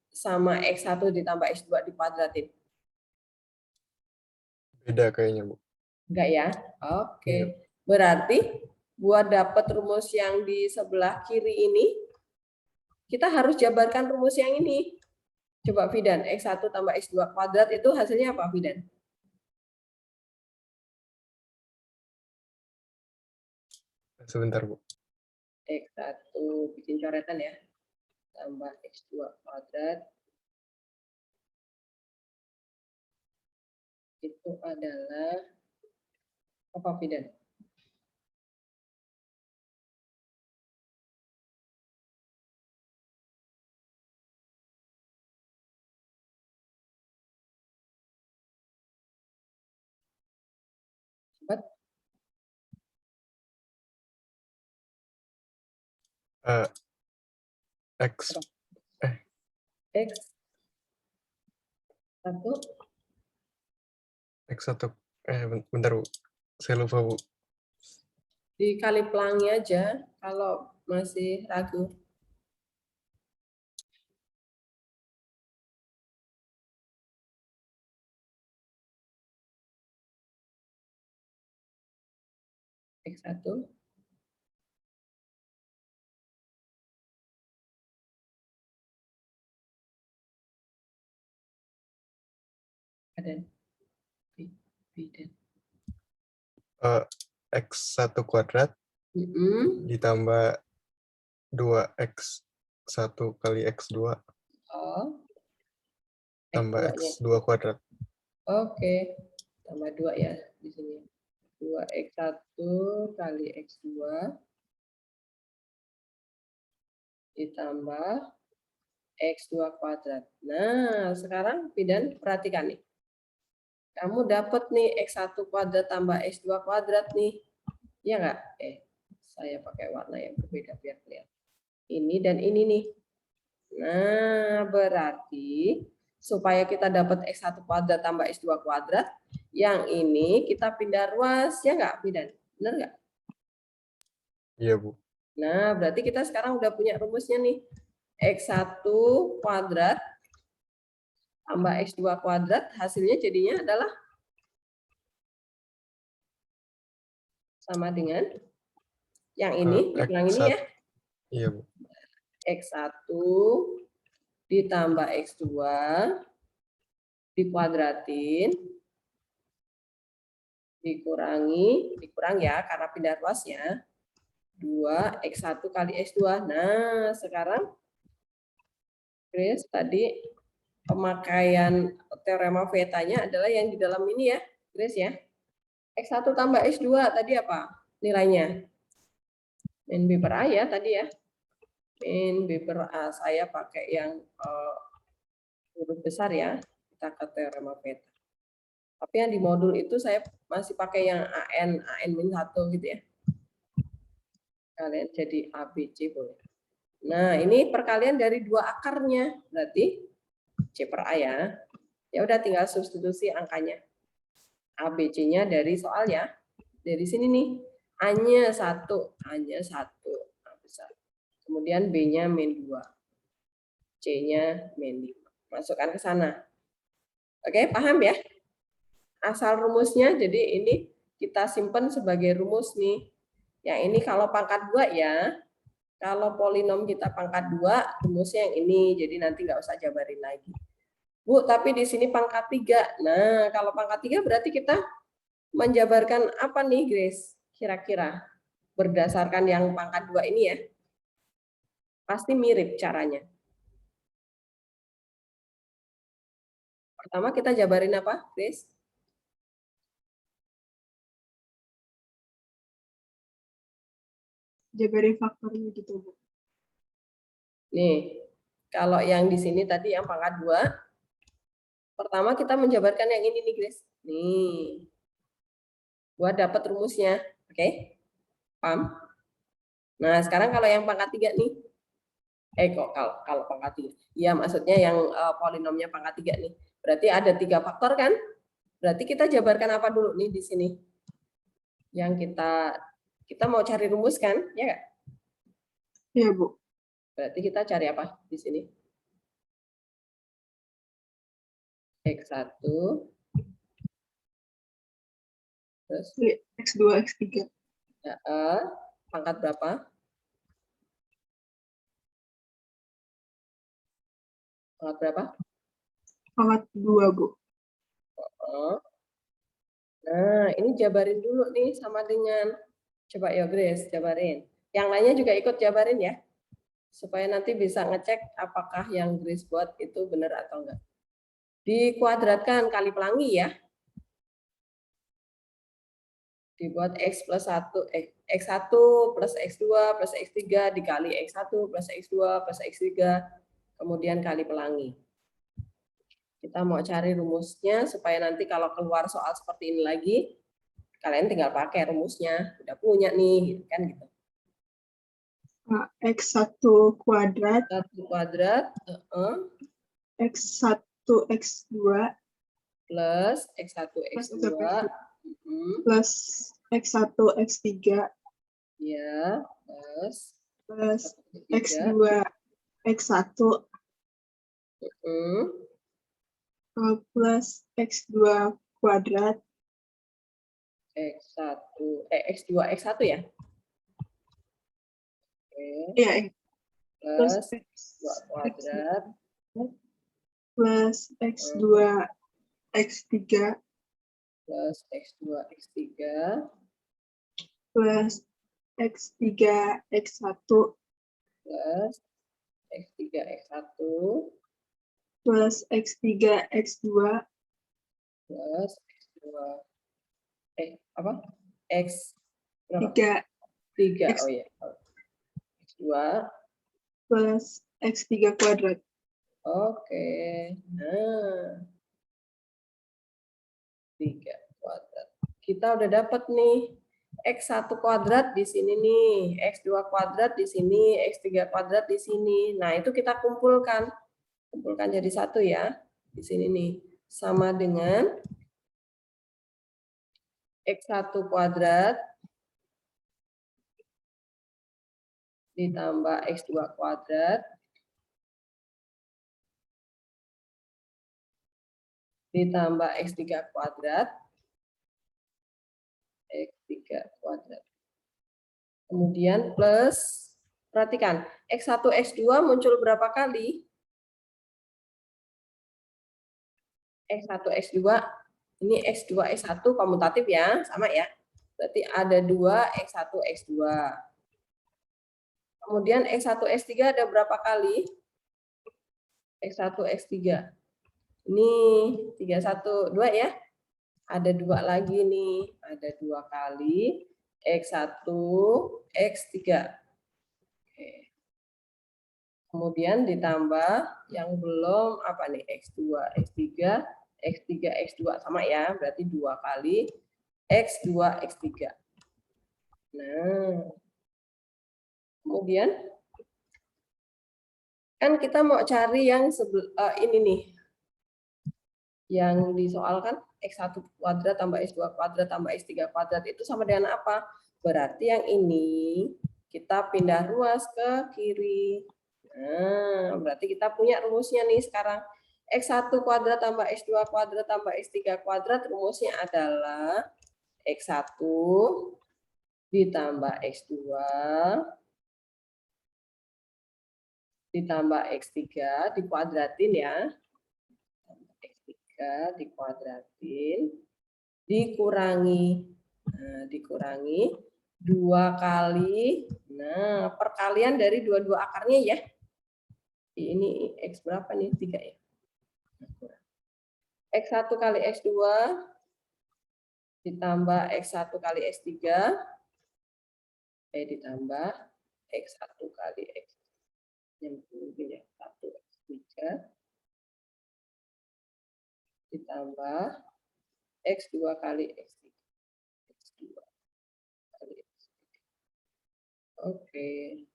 sama X1 ditambah X2 dikuadratin? Beda kayaknya, Bu. Enggak ya? Oke. Iya. Berarti buat dapat rumus yang di sebelah kiri ini, kita harus jabarkan rumus yang ini. Coba Fidan, X1 tambah X2 kuadrat itu hasilnya apa, Fidan? Sebentar, Bu. X1, bikin coretan ya. Tambah X2 kuadrat. Itu adalah apa, Fidan? Cepat. X. X. 1. X1. Bentar, Bu. Saya lupa, Bu. Dikali pelangi aja kalau masih ragu. X1. Ada. Bidan. X1 kuadrat ditambah 2X1 kali X2 Oh. tambah X2-nya. X2 kuadrat. Oke. Tambah 2 ya di sini. 2X1 kali X2 ditambah X2 kuadrat. Nah, sekarang Bidan perhatikan nih. Kamu dapat nih X1 kuadrat tambah X2 kuadrat nih. Iya nggak? Saya pakai warna yang berbeda biar kelihatan. Ini dan ini nih. Nah, berarti supaya kita dapat X1 kuadrat tambah X2 kuadrat, yang ini kita pindah ruas, ya nggak, Bidan? Benar nggak? Iya, Bu. Nah, berarti kita sekarang udah punya rumusnya nih. X1 kuadrat tambah X2 kuadrat, hasilnya jadinya adalah sama dengan yang ini, yang ini ya. Iya, Bu. X1 ditambah X2 dikuadratin, dikurang ya karena pindah ruasnya, 2X1 kali X2. Nah, sekarang Grace tadi pemakaian teorema Vetanya adalah yang di dalam ini ya, Grace ya. X1 tambah X2 tadi apa nilainya? Min B per A ya tadi ya. Min B per A, saya pakai yang huruf besar ya, kita ke teorema Veta. Tapi yang di modul itu saya masih pakai yang AN-1 gitu ya. Kalian jadi ABC boleh. Nah, ini perkalian dari 2 akarnya, berarti C per A ya. Ya udah tinggal substitusi angkanya. ABC-nya dari soal ya. Dari sini nih. A-nya 1, A-nya 1. A besar. Kemudian B-nya min 2. C-nya min 5. Masukkan ke sana. Oke, paham ya? Asal rumusnya, jadi ini kita simpan sebagai rumus nih. Yang ini kalau pangkat 2 ya. Kalau polinom kita pangkat 2, rumusnya yang ini. Jadi nanti nggak usah jabarin lagi. Bu, tapi di sini pangkat 3. Nah, kalau pangkat 3 berarti kita menjabarkan apa nih, Grace? Kira-kira berdasarkan yang pangkat 2 ini ya. Pasti mirip caranya. Pertama kita jabarin apa, Grace? Jabarin faktornya gitu, Bu. Nih, kalau yang di sini tadi yang pangkat 2, pertama kita menjabarkan yang ini nih, Grace. Nih. Buat dapat rumusnya. Oke? Paham? Nah, sekarang kalau yang pangkat 3 nih. Kok kalau pangkat 3. Iya, maksudnya yang polinomnya pangkat 3 nih. Berarti ada 3 faktor kan? Berarti kita jabarkan apa dulu nih di sini? Yang kita mau cari rumus kan? Ya nggak? Iya, Bu. Berarti kita cari apa di sini? X1 terus X2, X3. ya, pangkat berapa? Pangkat berapa? Pangkat 2, Bu. Nah, ini jabarin dulu nih sama dengan, coba ya Grace, jabarin. Yang lainnya juga ikut jabarin ya. Supaya nanti bisa ngecek apakah yang Grace buat itu benar atau enggak. Dikuadratkan kali pelangi ya. Dibuat X plus 1, X1 plus X2 plus X3 dikali X1 plus X2 plus X3, kemudian kali pelangi. Kita mau cari rumusnya supaya nanti kalau keluar soal seperti ini lagi, kalian tinggal pakai rumusnya. Udah punya nih, kan gitu. X1 kuadrat. 1 kuadrat, X1, X2. Plus X1, X2. Plus X1, X3. Ya, plus X2, X1. Plus X2 kuadrat. X2, X1 ya? Oke. Iya, Plus X2 kuadrat. Plus X2, X3. Plus X2, X3. Plus X3, X1. Plus X3, X1. Plus X3, X2. Plus X2. Apa? X berapa? 3. Oh ya. X2. Plus X3 kuadrat. Oke. Nah. 3 kuadrat. Kita udah dapat nih. X1 kuadrat di sini nih. X2 kuadrat di sini. X3 kuadrat di sini. Nah, itu kita kumpulkan. Kumpulkan jadi 1 ya. Di sini nih. Sama dengan X1 kuadrat ditambah X2 kuadrat ditambah X3 kuadrat X3 kuadrat. Kemudian plus, perhatikan, X1, X2 muncul berapa kali? X1, X2, ini X2, X1 komutatif ya, sama ya. Berarti ada 2 X1, X2. Kemudian X1, X3 ada berapa kali? X1, X3. Ini 3, 1, 2 ya. Ada 2 lagi nih, ada 2 kali X1, X3. Oke. Kemudian ditambah yang belum apa nih, X2, X3, X3, X2 sama ya, berarti 2 kali X2, X3. Nah, kemudian kan kita mau cari yang ini nih, yang disoalkan X1 kuadrat tambah X2 kuadrat tambah X3 kuadrat itu sama dengan apa? Berarti yang ini kita pindah ruas ke kiri. Nah, berarti kita punya rumusnya nih sekarang. X1 kuadrat tambah X2 kuadrat tambah X3 kuadrat rumusnya adalah X1 ditambah X2 ditambah X3 dikuadratin ya. X3 dikuadratin dikurangi. Nah, dikurangi 2 kali. Nah, perkalian dari dua-dua akarnya ya. Ini X berapa nih? 3 ya. X1 kali X2 ditambah X1 kali X3 ditambah X1 kali X yang mungkin ya 1 X3 ditambah X2 kali X3. X2 kali X3. Oke.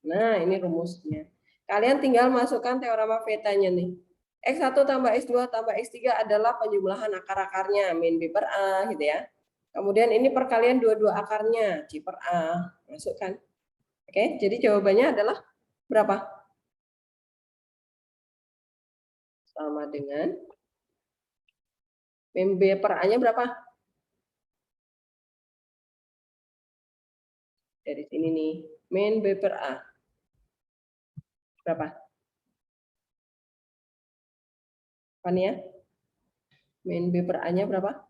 Nah, ini rumusnya. Kalian tinggal masukkan teorema vetanya nih. X1 tambah X2 tambah X3 adalah penjumlahan akar-akarnya, min B per A gitu ya. Kemudian ini perkalian dua-dua akarnya, C per A. Masukkan. Oke, jadi jawabannya adalah berapa? Sama dengan min B per A-nya berapa? Dari sini nih, min B per A. Berapa? Fania? Min B per A-nya berapa?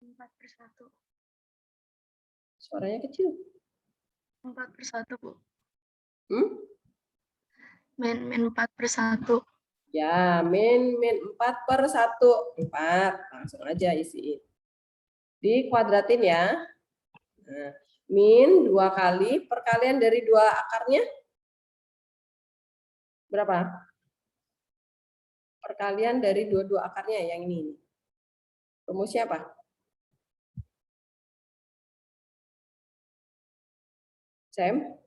4/1. Suaranya kecil. 4/1, Bu. Hmm? Min 4/1. Ya, min 4/1. 4. Langsung aja isiin. Dikuadratin ya. Nah, min 2 kali perkalian dari 2 akarnya. Berapa? Perkalian dari dua-dua akarnya yang ini. Rumusnya apa? Sam?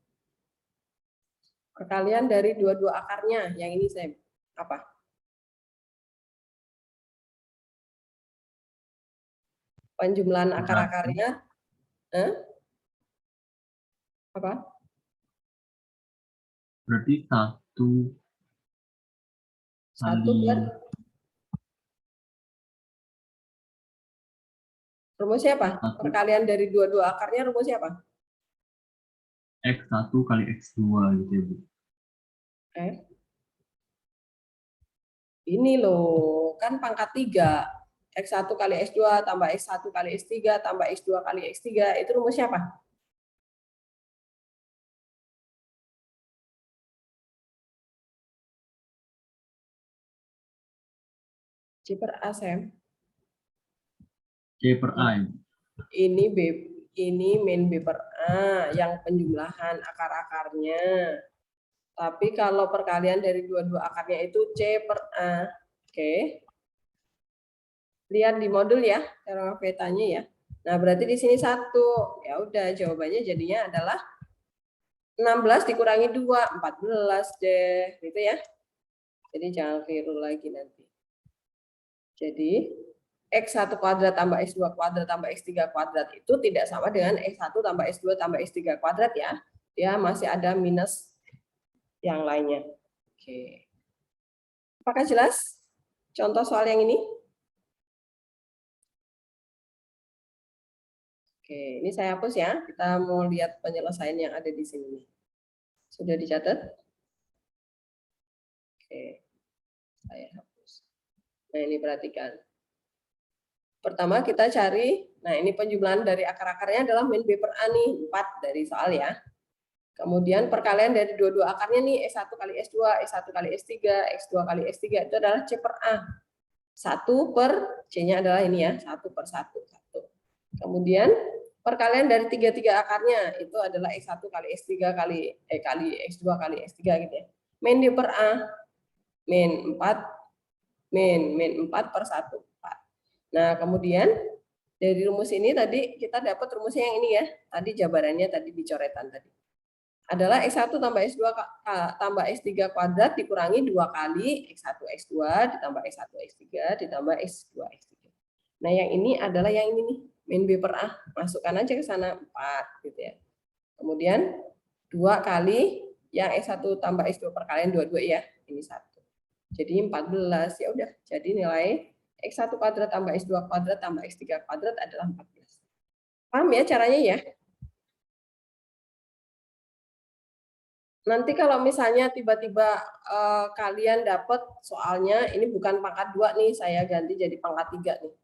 Perkalian dari dua-dua akarnya yang ini, Sam. Apa? Penjumlahan akar-akarnya. Apa? Berarti 1 kali Rumusnya apa? Satu. Perkalian dari dua-dua akarnya rumusnya apa? X1 kali X2 gitu ya, Bu. Ini loh, kan pangkat 3. X1 kali X2 tambah X1 kali X3 tambah X2 kali X3. Itu rumusnya apa? C per A, Sam. C per A. Ya. Ini min B per A yang penjumlahan akar-akarnya. Tapi kalau perkalian dari dua-dua akarnya itu C per A. Oke. Lihat di modul ya, teorema vetanya ya. Nah, berarti di sini 1. Ya udah, jawabannya jadinya adalah 16 dikurangi 2, 14 deh, gitu ya. Jadi jangan keliru lagi nanti. Jadi X1 kuadrat tambah X2 kuadrat tambah X3 kuadrat itu tidak sama dengan X1 tambah X2 tambah X3 kuadrat ya. Dia masih ada minus yang lainnya. Oke. Apakah jelas contoh soal yang ini? Oke, ini saya hapus ya. Kita mau lihat penyelesaian yang ada di sini. Sudah dicatat? Oke, saya hapus. Nah, ini perhatikan. Pertama kita cari, nah ini penjumlahan dari akar-akarnya adalah min B per A nih, 4 dari soal ya. Kemudian perkalian dari dua-dua akarnya nih, S1 kali S2, S1 kali S3, X2 kali S3, itu adalah C per A. 1 per, C-nya adalah ini ya, 1 per 1. Kemudian perkalian dari tiga akarnya, itu adalah X1 kali S3 kali X2 kali S3 gitu ya. Min D per A, min 4, min 4 per 1. Nah, kemudian dari rumus ini tadi kita dapat rumusnya yang ini ya. Tadi jabarannya tadi di coretan tadi. Adalah X1 tambah S2 tambah S3 kuadrat dikurangi 2 kali X1 X2 ditambah X1 X3 ditambah X2 X3. Nah, yang ini adalah yang ini nih, min B per A. Masukkan aja ke sana 4 gitu ya. Kemudian 2 kali yang S1 tambah S2 perkalian 22 ya. Ini 1. Jadi 14 ya udah. Jadi nilai X1 kuadrat tambah S2 kuadrat tambah X3 kuadrat adalah 14. Paham ya caranya ya? Nanti kalau misalnya tiba-tiba kalian dapat soalnya ini bukan pangkat 2 nih, saya ganti jadi pangkat 3 nih.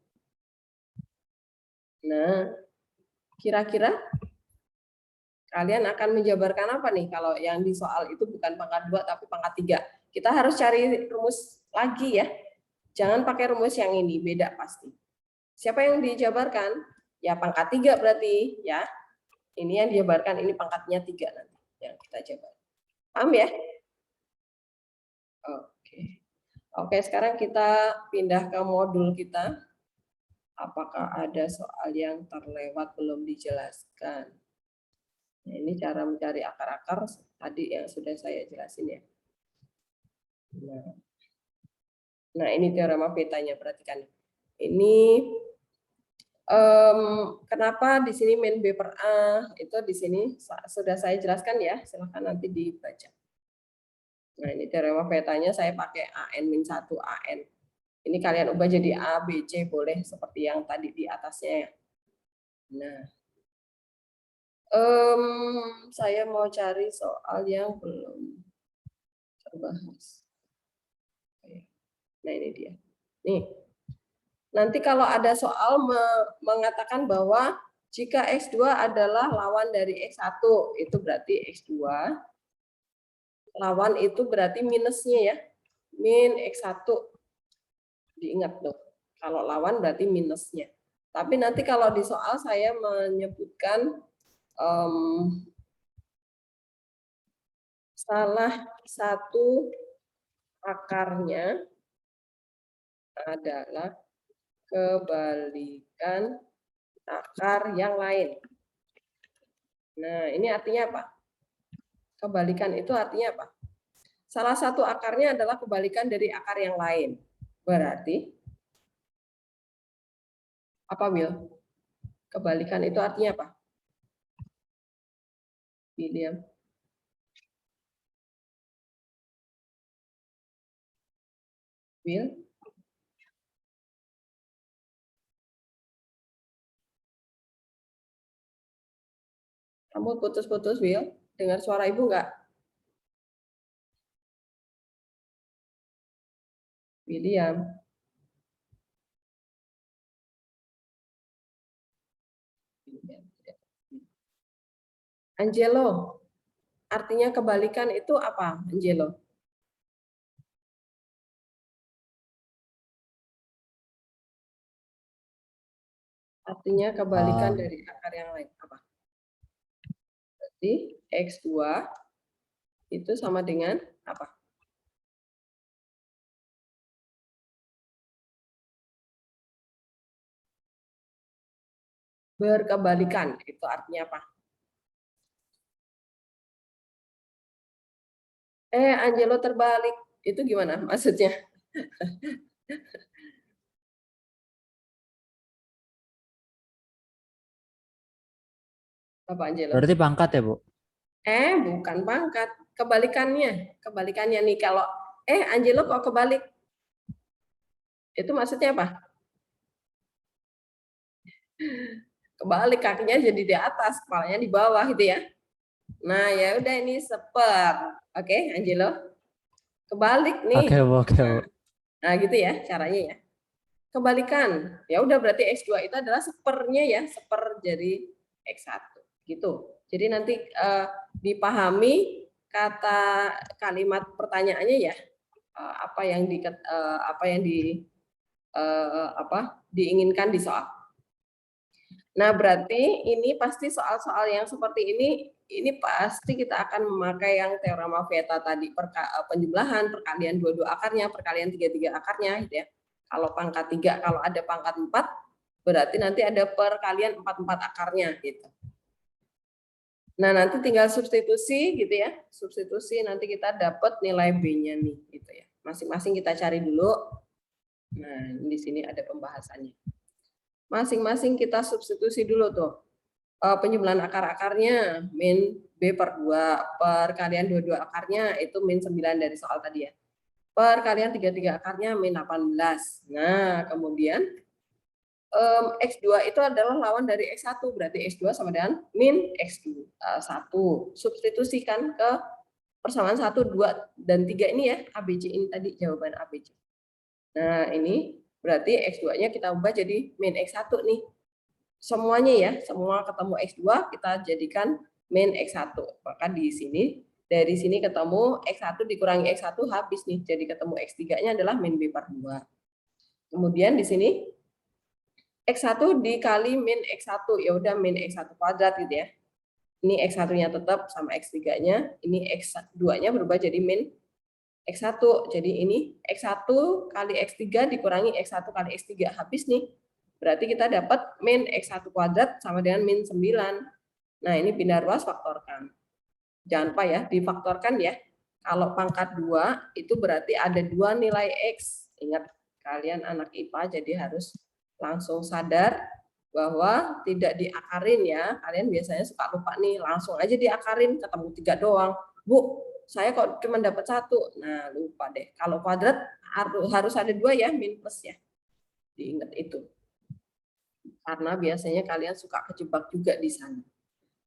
Nah, kira-kira kalian akan menjabarkan apa nih kalau yang di soal itu bukan pangkat 2 tapi pangkat 3? Kita harus cari rumus lagi ya. Jangan pakai rumus yang ini, beda pasti. Siapa yang dijabarkan? Ya pangkat 3 berarti ya. Ini yang dijabarkan, ini pangkatnya 3 nanti yang kita jabarkan. Paham ya? Oke. Oke, sekarang kita pindah ke modul kita. Apakah ada soal yang terlewat belum dijelaskan? Nah, ini cara mencari akar-akar tadi yang sudah saya jelasin ya. Nah, ini teorema betanya, perhatikan. Ini kenapa di sini min B per A itu di sini sudah saya jelaskan ya, silahkan nanti dibaca. Nah, ini teorema betanya saya pakai AN-1 AN. Ini kalian ubah jadi A, B, C boleh seperti yang tadi di atasnya ya. Nah, saya mau cari soal yang belum terbahas. Nah, ini dia. Nih. Nanti kalau ada soal mengatakan bahwa jika X2 adalah lawan dari X1, itu berarti X2. Lawan itu berarti minusnya ya. Min X1. Diingat tuh. Kalau lawan berarti minusnya. Tapi nanti kalau di soal saya menyebutkan salah satu akarnya adalah kebalikan akar yang lain. Nah, ini artinya apa? Kebalikan itu artinya apa? Salah satu akarnya adalah kebalikan dari akar yang lain. Berarti, apa Will? Kebalikan itu artinya apa? William. Will? Kamu putus-putus, Will? Dengar suara ibu nggak? William. Angelo. Artinya kebalikan itu apa, Angelo? Artinya kebalikan dari akar yang lain. Apa? Berarti X2 itu sama dengan apa? Berkebalikan. Itu artinya apa? Angelo terbalik. Itu gimana maksudnya? Apa Angelo? Berarti pangkat ya, Bu? Bukan pangkat. Kebalikannya nih kalau Angelo kok kebalik? Itu maksudnya apa? Kebalik, kakinya jadi di atas, kepalanya di bawah gitu ya. Nah, ya udah ini seper. Oke, Angelo. Kebalik nih. Oke, Bu, oke, Bu. Nah, gitu ya caranya ya. Kebalikan. Ya udah berarti X2 itu adalah sepernya ya, seper dari X1 gitu. Jadi nanti dipahami kata kalimat pertanyaannya ya. Apa yang diinginkan di soal. Nah, berarti ini pasti soal-soal yang seperti ini pasti kita akan memakai yang teorema Vieta tadi, penjumlahan, perkalian dua-dua akarnya, perkalian tiga-tiga akarnya gitu ya. Kalau pangkat 3, kalau ada pangkat 4, berarti nanti ada perkalian 4-4 akarnya gitu. Nah, nanti tinggal substitusi gitu ya. Substitusi nanti kita dapat nilai B-nya nih gitu ya. Masing-masing kita cari dulu. Nah, di sini ada pembahasannya. Masing-masing kita substitusi dulu tuh. Penjumlahan akar-akarnya min B/2, perkalian dua-dua akarnya itu min 9 dari soal tadi ya. Perkalian tiga-tiga akarnya min 18. Nah, kemudian X2 itu adalah lawan dari X1, berarti X2 sama dengan min X1. Substitusikan ke persamaan 1, 2, dan 3 ini ya, ABC ini tadi jawaban ABC. Nah, ini berarti X2-nya kita ubah jadi min X1 nih. Semuanya ya, semua ketemu X2 kita jadikan min X1. Maka di sini, dari sini ketemu X1 dikurangi X1 habis nih. Jadi ketemu X3-nya adalah min B/2. Kemudian di sini X1 dikali min X1, ya udah min X1 kuadrat gitu ya. Ini X1-nya tetap sama X3-nya, ini X2-nya berubah jadi min X1. Jadi ini X1 kali X3 dikurangi X1 kali X3 habis nih. Berarti kita dapat min X1 kuadrat sama dengan min 9. Nah, ini pindah ruas faktorkan. Jangan lupa ya, difaktorkan ya. Kalau pangkat 2 itu berarti ada 2 nilai X. Ingat, kalian anak IPA jadi harus langsung sadar bahwa tidak diakarin ya. Kalian biasanya suka lupa nih, langsung aja diakarin, ketemu 3 doang. Bu, saya kok cuma dapat 1. Nah, lupa deh. Kalau kuadrat harus ada 2 ya, min plus ya. Diingat itu. Karena biasanya kalian suka kejebak juga di sana.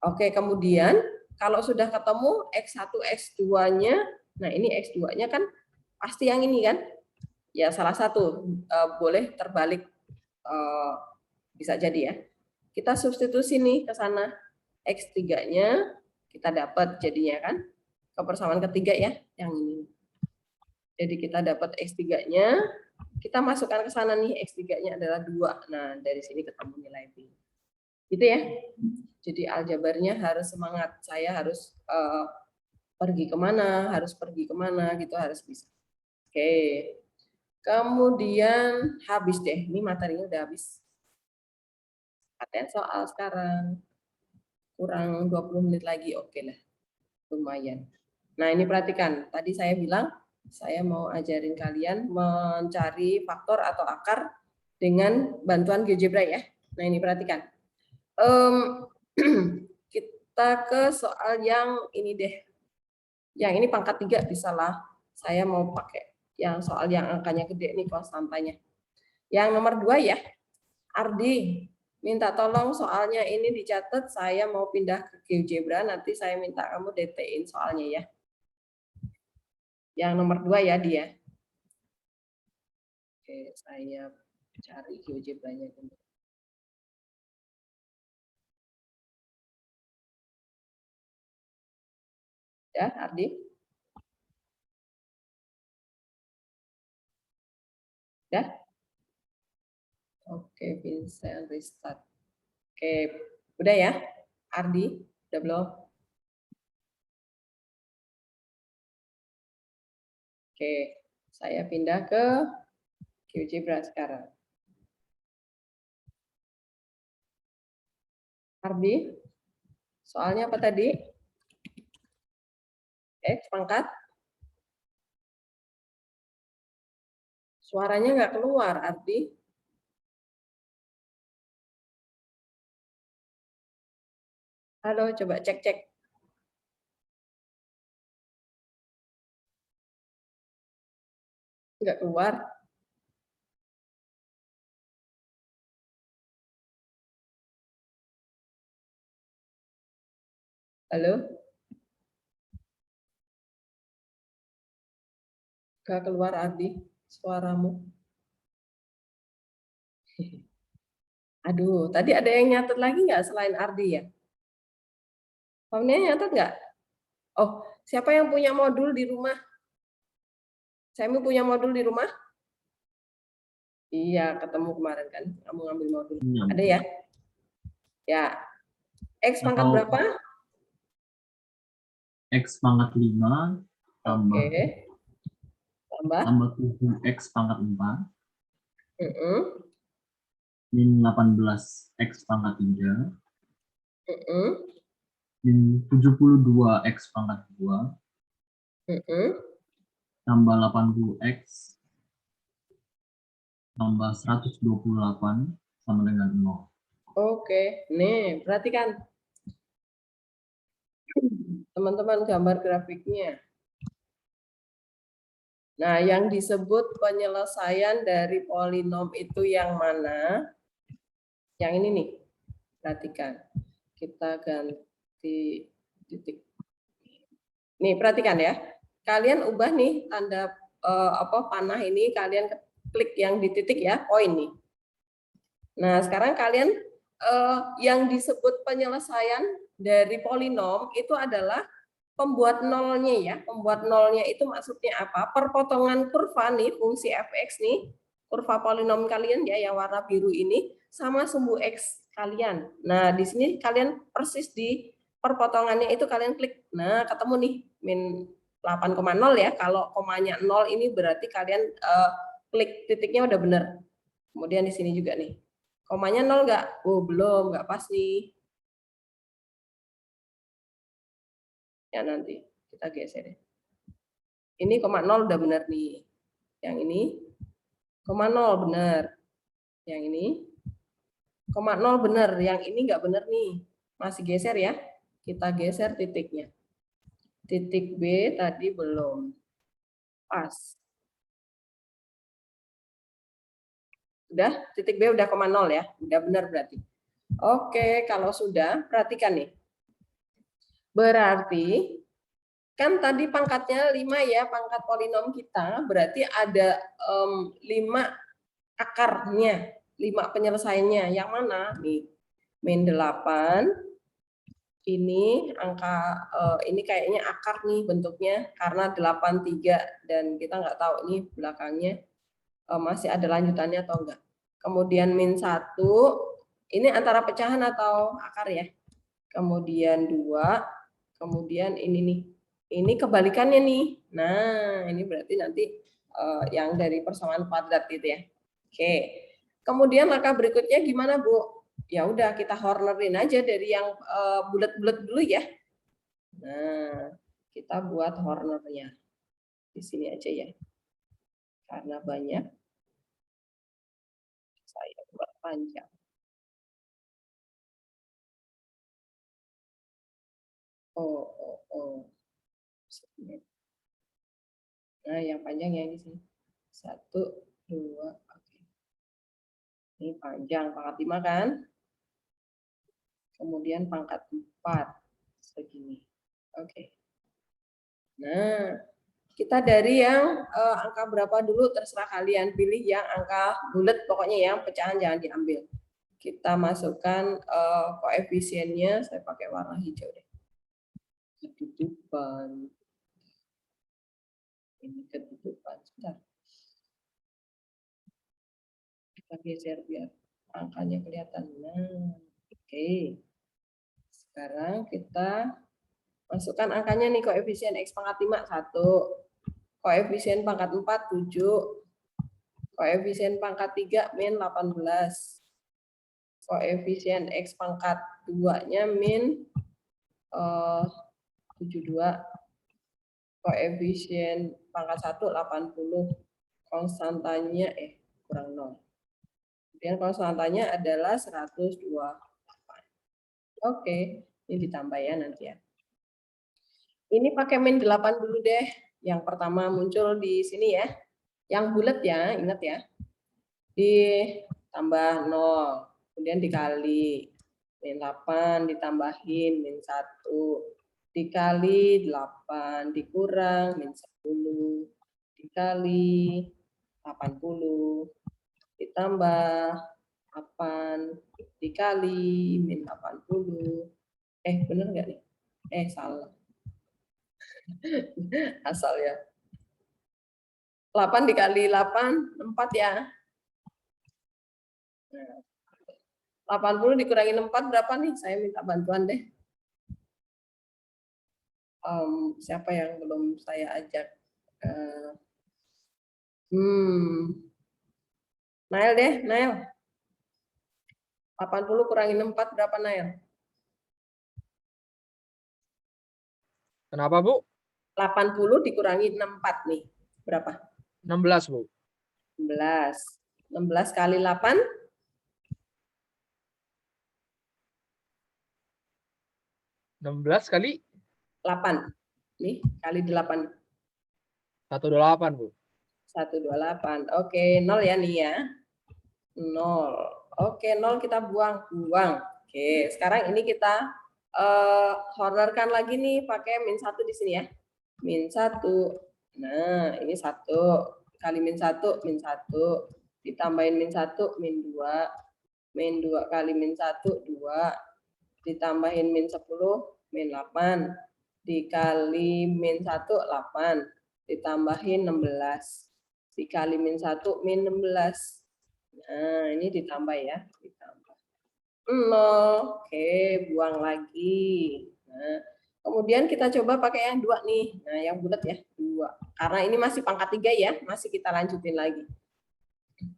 Oke, kemudian kalau sudah ketemu X1, X2-nya, nah ini X2-nya kan pasti yang ini kan? Ya salah satu, boleh terbalik, bisa jadi ya. Kita substitusi nih ke sana. X3-nya kita dapat jadinya kan? Kepersamaan ketiga ya, yang ini. Jadi kita dapat X3-nya, kita masukkan ke sana nih, X3-nya adalah 2. Nah, dari sini ketemu nilai B. Gitu ya. Jadi aljabarnya harus semangat. Saya harus pergi kemana, gitu harus bisa. Oke. Kemudian habis deh. Ini materinya udah habis. Latihan soal sekarang. Kurang 20 menit lagi. Oke lah. Lumayan. Nah, ini perhatikan. Tadi saya bilang, saya mau ajarin kalian mencari faktor atau akar dengan bantuan GeoGebra ya. Nah, ini perhatikan. Kita ke soal yang ini deh. Yang ini pangkat 3 bisa lah. Saya mau pakai yang soal yang angkanya gede nih konstantanya. Yang nomor 2 ya. Ardi, minta tolong soalnya ini dicatat. Saya mau pindah ke GeoGebra. Nanti saya minta kamu DT-in soalnya ya. Yang nomor 2 ya dia. Oke, saya cari GeoGebra-nya dulu. Ya, Ardi? Ya? Oke, Vincent restart. Oke, udah ya? Ardi, udah belum? Oke, saya pindah ke GeoGebra sekarang. Ardi, soalnya apa tadi? X pangkat? Suaranya nggak keluar, Ardi. Halo, coba cek-cek. Nggak keluar. Halo? Gak keluar Ardi suaramu. Aduh, tadi ada yang nyatet lagi nggak selain Ardi ya? Faunia nyatet nggak? Oh, siapa yang punya modul di rumah? Saya punya modul di rumah? Iya, ketemu kemarin kan. Kamu ngambil modul. Ada ya? Ya. X pangkat berapa? X pangkat 5 tambah Oke. tambah 7X pangkat 4 Mm-mm. min 18X pangkat 3 Mm-mm. min 72X pangkat 2 Mm-mm. tambah 80X tambah 128 sama dengan 0. Oke, nih perhatikan teman-teman gambar grafiknya. Nah, yang disebut penyelesaian dari polinom itu yang mana? Yang ini nih, perhatikan. Kita ganti titik. Nih, perhatikan ya. Kalian ubah nih tanda panah ini, kalian klik yang di titik ya, poin nih. Nah, sekarang kalian yang disebut penyelesaian dari polinom itu adalah pembuat nolnya ya. Pembuat nolnya itu maksudnya apa? Perpotongan kurva nih, fungsi fx nih, kurva polinom kalian ya yang warna biru ini sama sumbu x kalian. Nah, di sini kalian persis di perpotongannya itu kalian klik. Nah, ketemu nih min 8,0 ya. Kalau komanya 0 ini berarti kalian klik titiknya udah benar. Kemudian di sini juga nih. Komanya 0 nggak? Oh, belum, nggak pas nih. Ya nanti kita geser ya. Ini koma 0 udah benar nih. Yang ini koma 0 benar. Yang ini koma 0 benar. Yang ini nggak benar nih. Masih geser ya. Kita geser titiknya. Titik B tadi belum pas. Udah, titik B udah koma 0 ya. Udah benar berarti. Oke, kalau sudah, perhatikan nih. Berarti kan tadi pangkatnya 5 ya, pangkat polinom kita, berarti ada 5 akarnya, 5 penyelesaiannya. Yang mana? Nih, min 8, ini angka, ini kayaknya akar nih bentuknya, karena 83, dan kita nggak tahu ini belakangnya masih ada lanjutannya atau enggak. Kemudian min 1, ini antara pecahan atau akar ya. Kemudian 2, kemudian ini nih. Ini kebalikannya nih. Nah, ini berarti nanti yang dari persamaan kuadrat gitu ya. Oke. Kemudian langkah berikutnya gimana, Bu? Ya udah kita hornerin aja dari yang bulat-bulat dulu ya. Nah, kita buat hornernya. Di sini aja ya. Karena banyak. Saya buat panjang. Oh. Nah, yang panjang ya di sini. 1, 2, oke. Ini panjang, pangkat 5 kan? Kemudian pangkat 4, segini. Oke. Nah, kita dari yang angka berapa dulu, terserah kalian. Pilih yang angka bulat, pokoknya yang pecahan jangan diambil. Kita masukkan koefisiennya, saya pakai warna hijau deh. Ketutupan. Ini ketutupan, sebentar. Kita geser biar angkanya kelihatan. Nah, oke. Sekarang kita masukkan angkanya nih, koefisien X pangkat 5, 1. Koefisien pangkat 4, 7. Koefisien pangkat 3, min 18. Koefisien X pangkat 2-nya min 72. Koefisien pangkat 1, 80. Konstantanya, kurang 0. Kemudian konstantanya adalah 128. Oke, ini ditambah ya nanti ya. Ini pakai min 8 dulu deh. Yang pertama muncul di sini ya. Yang bulat ya, ingat ya. Ditambah 0. Kemudian dikali. Min 8 ditambahin min 1. dikali 8 dikurang min 10 dikali 80 ditambah 8 dikali min 80. Bener nggak nih? Salah. Asal ya. 8 dikali 8, 4 ya. 80 dikurangi 4 berapa nih? Saya minta bantuan deh. Siapa yang belum saya ajak? Nail deh, Nail. 80 kurangin 4 berapa, Nail? Kenapa, Bu? 80 dikurangi 64 nih. Berapa? 16, Bu. 16. 16 kali 8? 16 kali 8. Nih, kali 8. 128, Bu. 128. Oke, 0 ya nih ya. 0. Oke, 0 kita buang. Oke, sekarang ini kita honorkan lagi nih pakai min 1 di sini ya. Min 1. Nah, ini 1 kali min 1 min 1 ditambahin min 1 min 2 min 2 kali min 1 2 ditambahin min 10 min 8 dikali min 1 8 ditambahin 16 dikali min 1 min 16. Nah, ini ditambah ya, ditambah 0. Oke, buang lagi. Nah, kemudian kita coba pakai yang 2 nih. Nah, yang bulat ya, 2. Karena ini masih pangkat 3 ya, masih kita lanjutin lagi.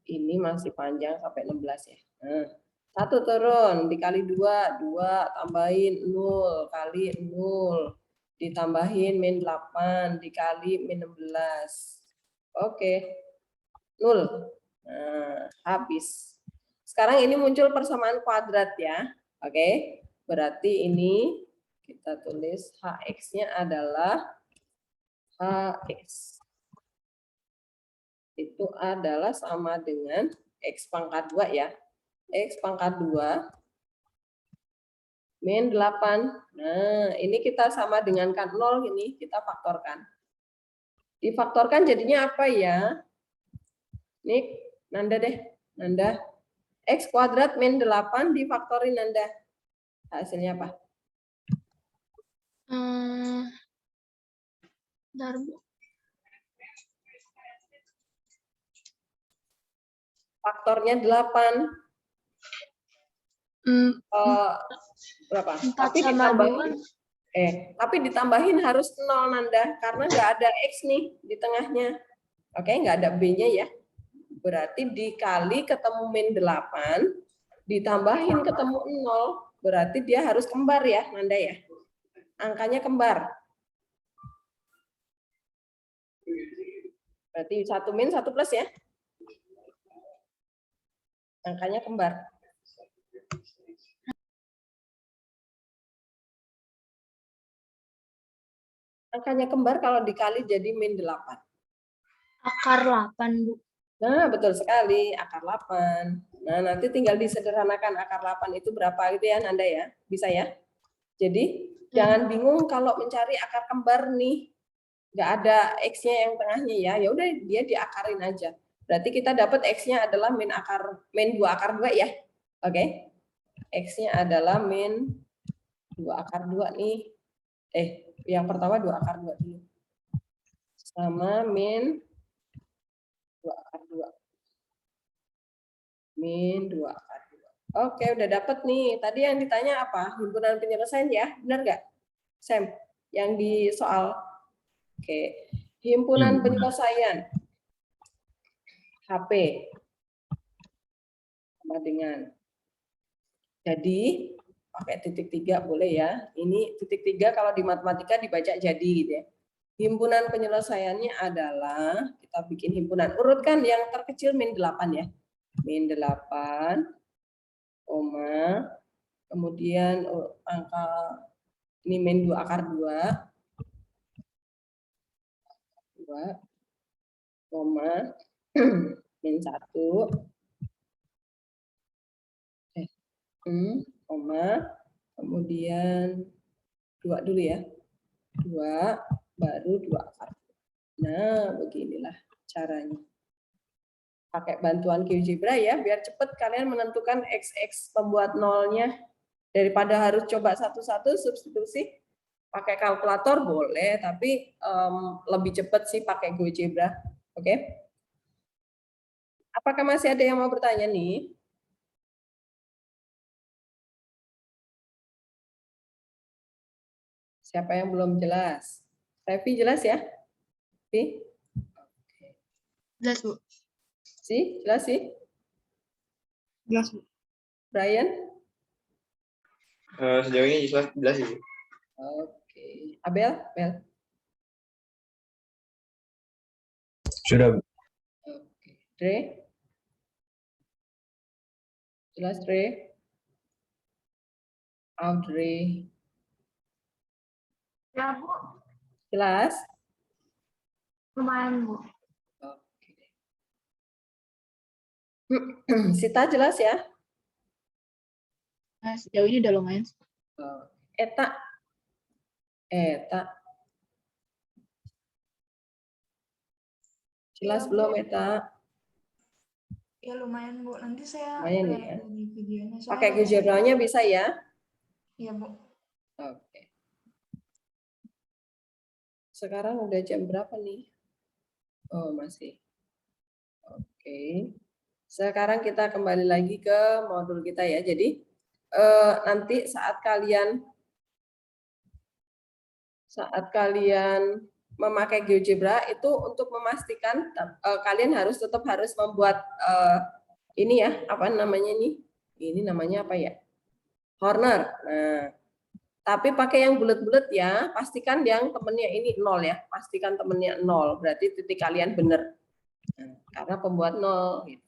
Ini masih panjang sampai 16 ya. Nah, 1 turun dikali 2, 2 tambahin 0 kali 0 ditambahin min 8 dikali min 16. Oke. 0. Nah, habis. Sekarang ini muncul persamaan kuadrat ya. Oke. Berarti ini kita tulis HX-nya adalah HX. Itu adalah sama dengan X pangkat 2 ya. X pangkat 2 min 8. Nah, ini kita sama dengan kan 0 ini, kita faktorkan. Difaktorkan jadinya apa ya? Nih, Nanda deh. Nanda. X kuadrat min 8 difaktorin Nanda. Hasilnya apa? Bentar, Bu. Faktornya 8. Berapa? 4 Tapi sama ditambahin, 2. tapi ditambahin harus 0 Nanda, karena nggak ada X nih di tengahnya. Oke, nggak ada B-nya ya. Berarti dikali ketemu min 8, ditambahin ketemu 0, berarti dia harus kembar ya, Nanda ya. Angkanya kembar. Berarti 1 min 1 plus ya. Angkanya kembar. Angkanya kembar kalau dikali jadi min 8. Akar 8, Bu. Nah, betul sekali, akar 8. Nah, nanti tinggal disederhanakan akar 8 itu berapa gitu ya, Nanda ya. Bisa ya? Jadi, jangan bingung kalau mencari akar kembar nih. Nggak ada X-nya yang tengahnya ya. Ya udah dia diakarin aja. Berarti kita dapat X-nya adalah min 2 akar 2 ya. Oke. X-nya adalah min 2 akar 2 nih. Yang pertama 2 akar 2 dulu. Sama min 2 akar 2. Min 2 akar 2. Oke, udah dapat nih. Tadi yang ditanya apa? Himpunan penyelesaian ya? Benar nggak? Sam, yang di soal. Oke. Himpunan penyelesaian. HP. Sama dengan. Jadi, pakai titik 3 boleh ya. Ini titik 3 kalau di matematika dibaca jadi gitu ya. Himpunan penyelesaiannya adalah, kita bikin himpunan. Urutkan yang terkecil min 8 ya. Min 8, kemudian angka ini min 2 akar 2, min 1, kemudian 2 dulu ya. 2 baru 2 akar. Nah, beginilah caranya. Pakai bantuan GeoGebra ya, biar cepat kalian menentukan x pembuat nolnya. Daripada harus coba satu-satu substitusi, pakai kalkulator boleh, tapi lebih cepat sih pakai GeoGebra. Oke? Apakah masih ada yang mau bertanya nih? Siapa yang belum jelas? Revi jelas ya? Revi? Jelas, Bu. Si, jelas sih? Jelas, Bu. Brian? Sejauh ini jelas sih. Oke. Abel? Abel? Sudah, Bu. Oke. Dre? Jelas, Dre? Audrey? Ya, Bu. Jelas? Lumayan, Bu. Oke. Sita jelas ya? Nah, sejauh ini udah lumayan. Eta? Eta? Jelas Ya, belum Bu. Eta? Ya lumayan, Bu. Nanti saya Lumayan lihat ya. lagi videonya. Pakai GeoGebra-nya bisa ya? Iya, Bu. Oke. Sekarang udah jam berapa nih? Oh, masih. Oke. Sekarang kita kembali lagi ke modul kita ya. Jadi nanti saat kalian memakai GeoGebra itu untuk memastikan kalian tetap harus membuat ini ya, apa namanya nih? Ini namanya apa ya? Corner. Nah, tapi pakai yang bulat-bulat ya. Pastikan yang temennya ini 0 ya. Pastikan temennya 0. Berarti titik kalian benar. Nah, karena pembuat 0. Gitu.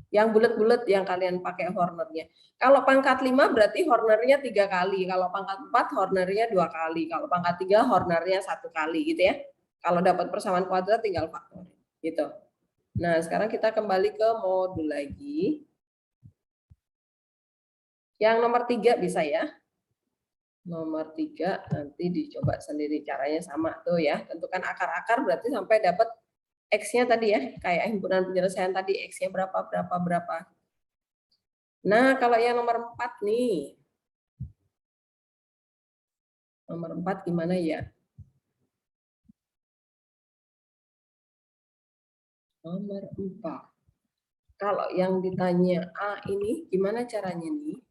Yang bulat-bulat yang kalian pakai hornernya. Kalau pangkat 5 berarti hornernya 3 kali. Kalau pangkat 4 hornernya 2 kali. Kalau pangkat 3 hornernya 1 kali gitu ya. Kalau dapat persamaan kuadrat tinggal faktorin. Gitu. Nah, sekarang kita kembali ke modul lagi. Yang nomor 3 bisa ya. Nomor 3 nanti dicoba sendiri, caranya sama tuh ya. Tentukan akar-akar berarti sampai dapat X-nya tadi ya, kayak himpunan penyelesaian tadi, X-nya berapa. Nah, kalau yang nomor 4 nih. Nomor 4 gimana ya? Nomor 4. Kalau yang ditanya A ini gimana caranya nih?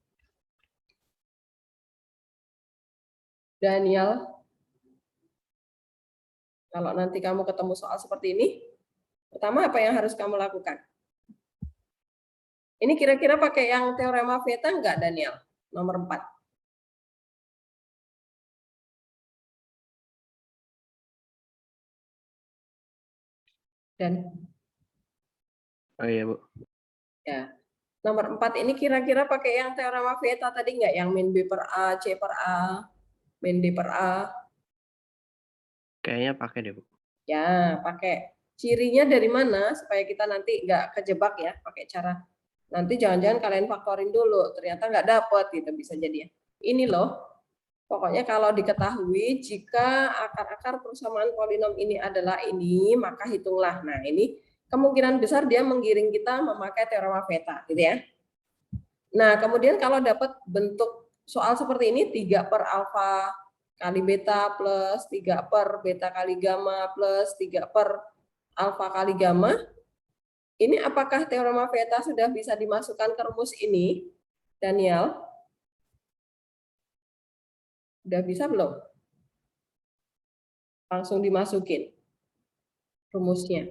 Daniel, kalau nanti kamu ketemu soal seperti ini, pertama apa yang harus kamu lakukan? Ini kira-kira pakai yang teorema Theta enggak, Daniel? Nomor 4. Dan Oh iya, Bu. ya, nomor 4 ini kira-kira pakai yang teorema Theta tadi enggak? Yang min B per A, C per A, min D per A? Kayaknya pakai deh, Bu. Ya, pakai. Cirinya dari mana supaya kita nanti nggak kejebak ya, pakai cara nanti jangan-jangan kalian faktorin dulu, ternyata nggak dapet gitu bisa jadi ya. Ini loh, pokoknya kalau diketahui jika akar-akar persamaan polinom ini adalah ini, maka hitunglah. Nah, ini kemungkinan besar dia menggiring kita memakai teorema Theta gitu ya. Nah, kemudian kalau dapat bentuk soal seperti ini 3 per alfa kali beta plus 3 per beta kali gamma plus 3 per alfa kali gamma. Ini apakah teorema Theta sudah bisa dimasukkan ke rumus ini, Daniel? Udah bisa belum? Langsung dimasukin rumusnya.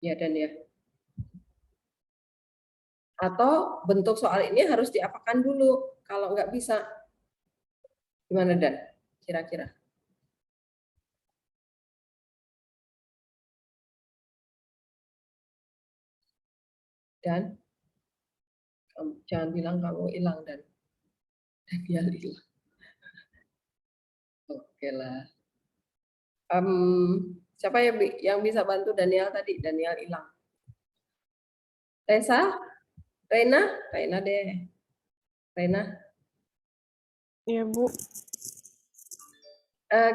Ya, dan ya. Atau bentuk soal ini harus diapakan dulu. Kalau nggak bisa, gimana Dan? Kira-kira. Dan jangan bilang kamu hilang Dan. Daniel hilang. Oke lah. Siapa yang bisa bantu Daniel tadi? Daniel hilang. Tessa? Reina? Reina deh. Reina? Iya, Bu.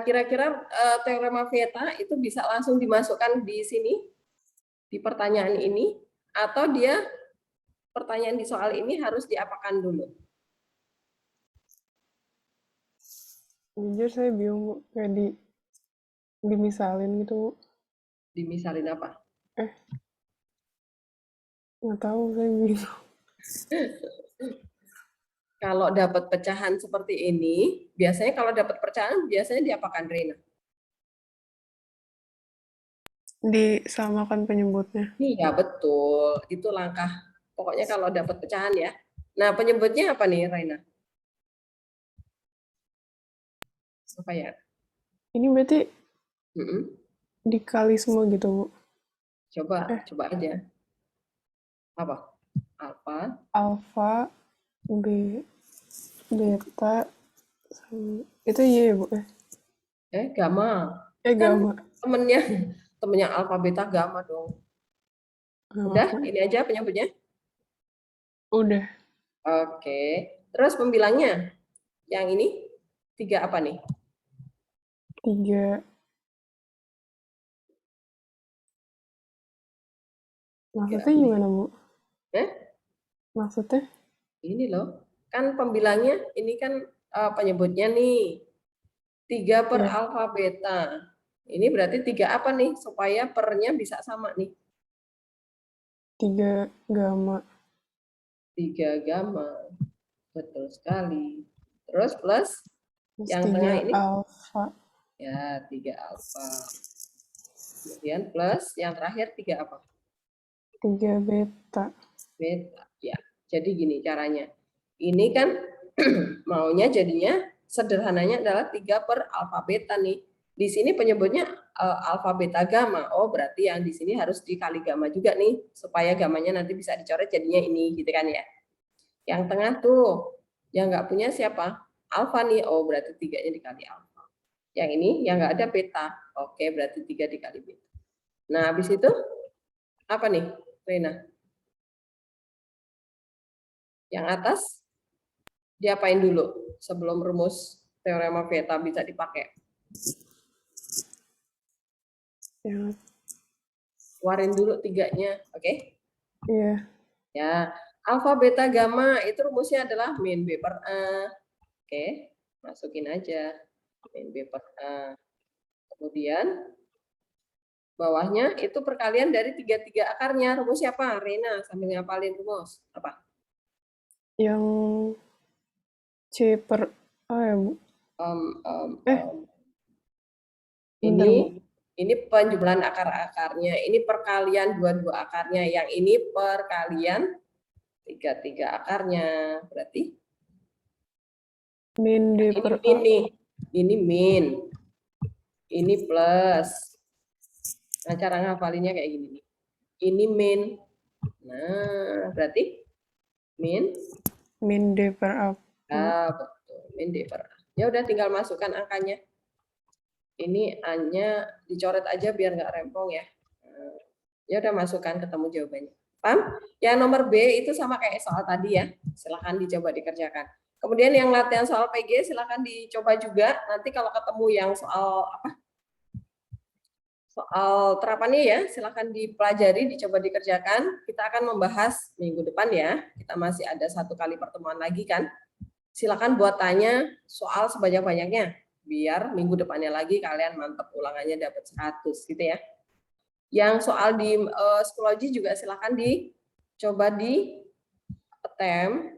Kira-kira teorema Vieta itu bisa langsung dimasukkan di sini, di pertanyaan ini, atau dia pertanyaan di soal ini harus diapakan dulu? Jujur saya bingung, Bu. Kayak dimisalin gitu, Bu. Dimisalin apa? Nggak tahu, saya bingung. Kalau dapat pecahan seperti ini, biasanya kalau dapat pecahan, biasanya diapakan, Reina? Disamakan penyebutnya. Iya, betul. Itu langkah. Pokoknya kalau dapat pecahan ya. Nah, penyebutnya apa nih, Reina? Apa ya? Ini berarti Mm-mm. dikali semua gitu, Bu. Coba aja. Apa? Alfa. Alfa, beta, itu iya ya, Bu? Gamma. Gamma. Temennya alfa, beta, gamma dong. Udah, ini aja penyebutnya? Udah. Oke. Terus pembilangnya? Yang ini? 3 apa nih? 3. Maksudnya gimana, Bu? Maksudnya? Ini loh. Kan pembilangnya, ini kan penyebutnya nih. 3 per alfa beta. Ini berarti 3 apa nih? Supaya pernya bisa sama nih. 3 gamma. 3 gamma. Betul sekali. Terus plus yang 3 tengah ini? alfa. Ya, 3 alfa. Kemudian plus yang terakhir 3 apa? 3 beta. Beta. Ya. Jadi gini caranya. Ini kan maunya jadinya sederhananya adalah 3 per alfa beta nih. Di sini penyebutnya alfa beta gamma. Oh, berarti yang di sini harus dikali gamma juga nih supaya gammanya nanti bisa dicoret jadinya ini gitu kan ya. Yang tengah tuh yang nggak punya siapa? Alfa nih. Oh, berarti 3-nya dikali alfa. Yang ini yang nggak ada beta. Oke, berarti 3 dikali beta. Nah, habis itu apa nih, Reina? Yang atas diapain dulu sebelum rumus teorema Vieta bisa dipakai? Keluarin dulu 3-nya, oke? Iya. Ya, alfa, beta, gamma itu rumusnya adalah min B per A. Oke, masukin aja min B per A. Kemudian bawahnya itu perkalian dari 3 akarnya. Rumus siapa? Reina sambil ngapalin rumus. Apa? Yang C per A ya, Bu? Ini penjumlahan akar-akarnya. Ini perkalian 2 akarnya. Yang ini perkalian 3 akarnya. Berarti min D per A. Ini min. Ini plus. Nah, cara ngapalinnya kayak gini nih. Ini min. Nah, berarti min D per A. Betul. Min D per A. Ya udah tinggal masukkan angkanya. Ini A-nya dicoret aja biar nggak rempong ya. Ya udah masukkan, ketemu jawabannya. Paham? Yang nomor B itu sama kayak soal tadi ya. Silahkan dicoba dikerjakan. Kemudian yang latihan soal PG silahkan dicoba juga. Nanti kalau ketemu yang soal soal terapannya ya, silahkan dipelajari, dicoba dikerjakan. Kita akan membahas minggu depan ya. Kita masih ada 1 kali pertemuan lagi kan. Silakan buat tanya soal sebanyak-banyaknya. Biar minggu depannya lagi kalian mantap ulangannya dapat 100 gitu ya. Yang soal di psikologi juga silakan dicoba di attempt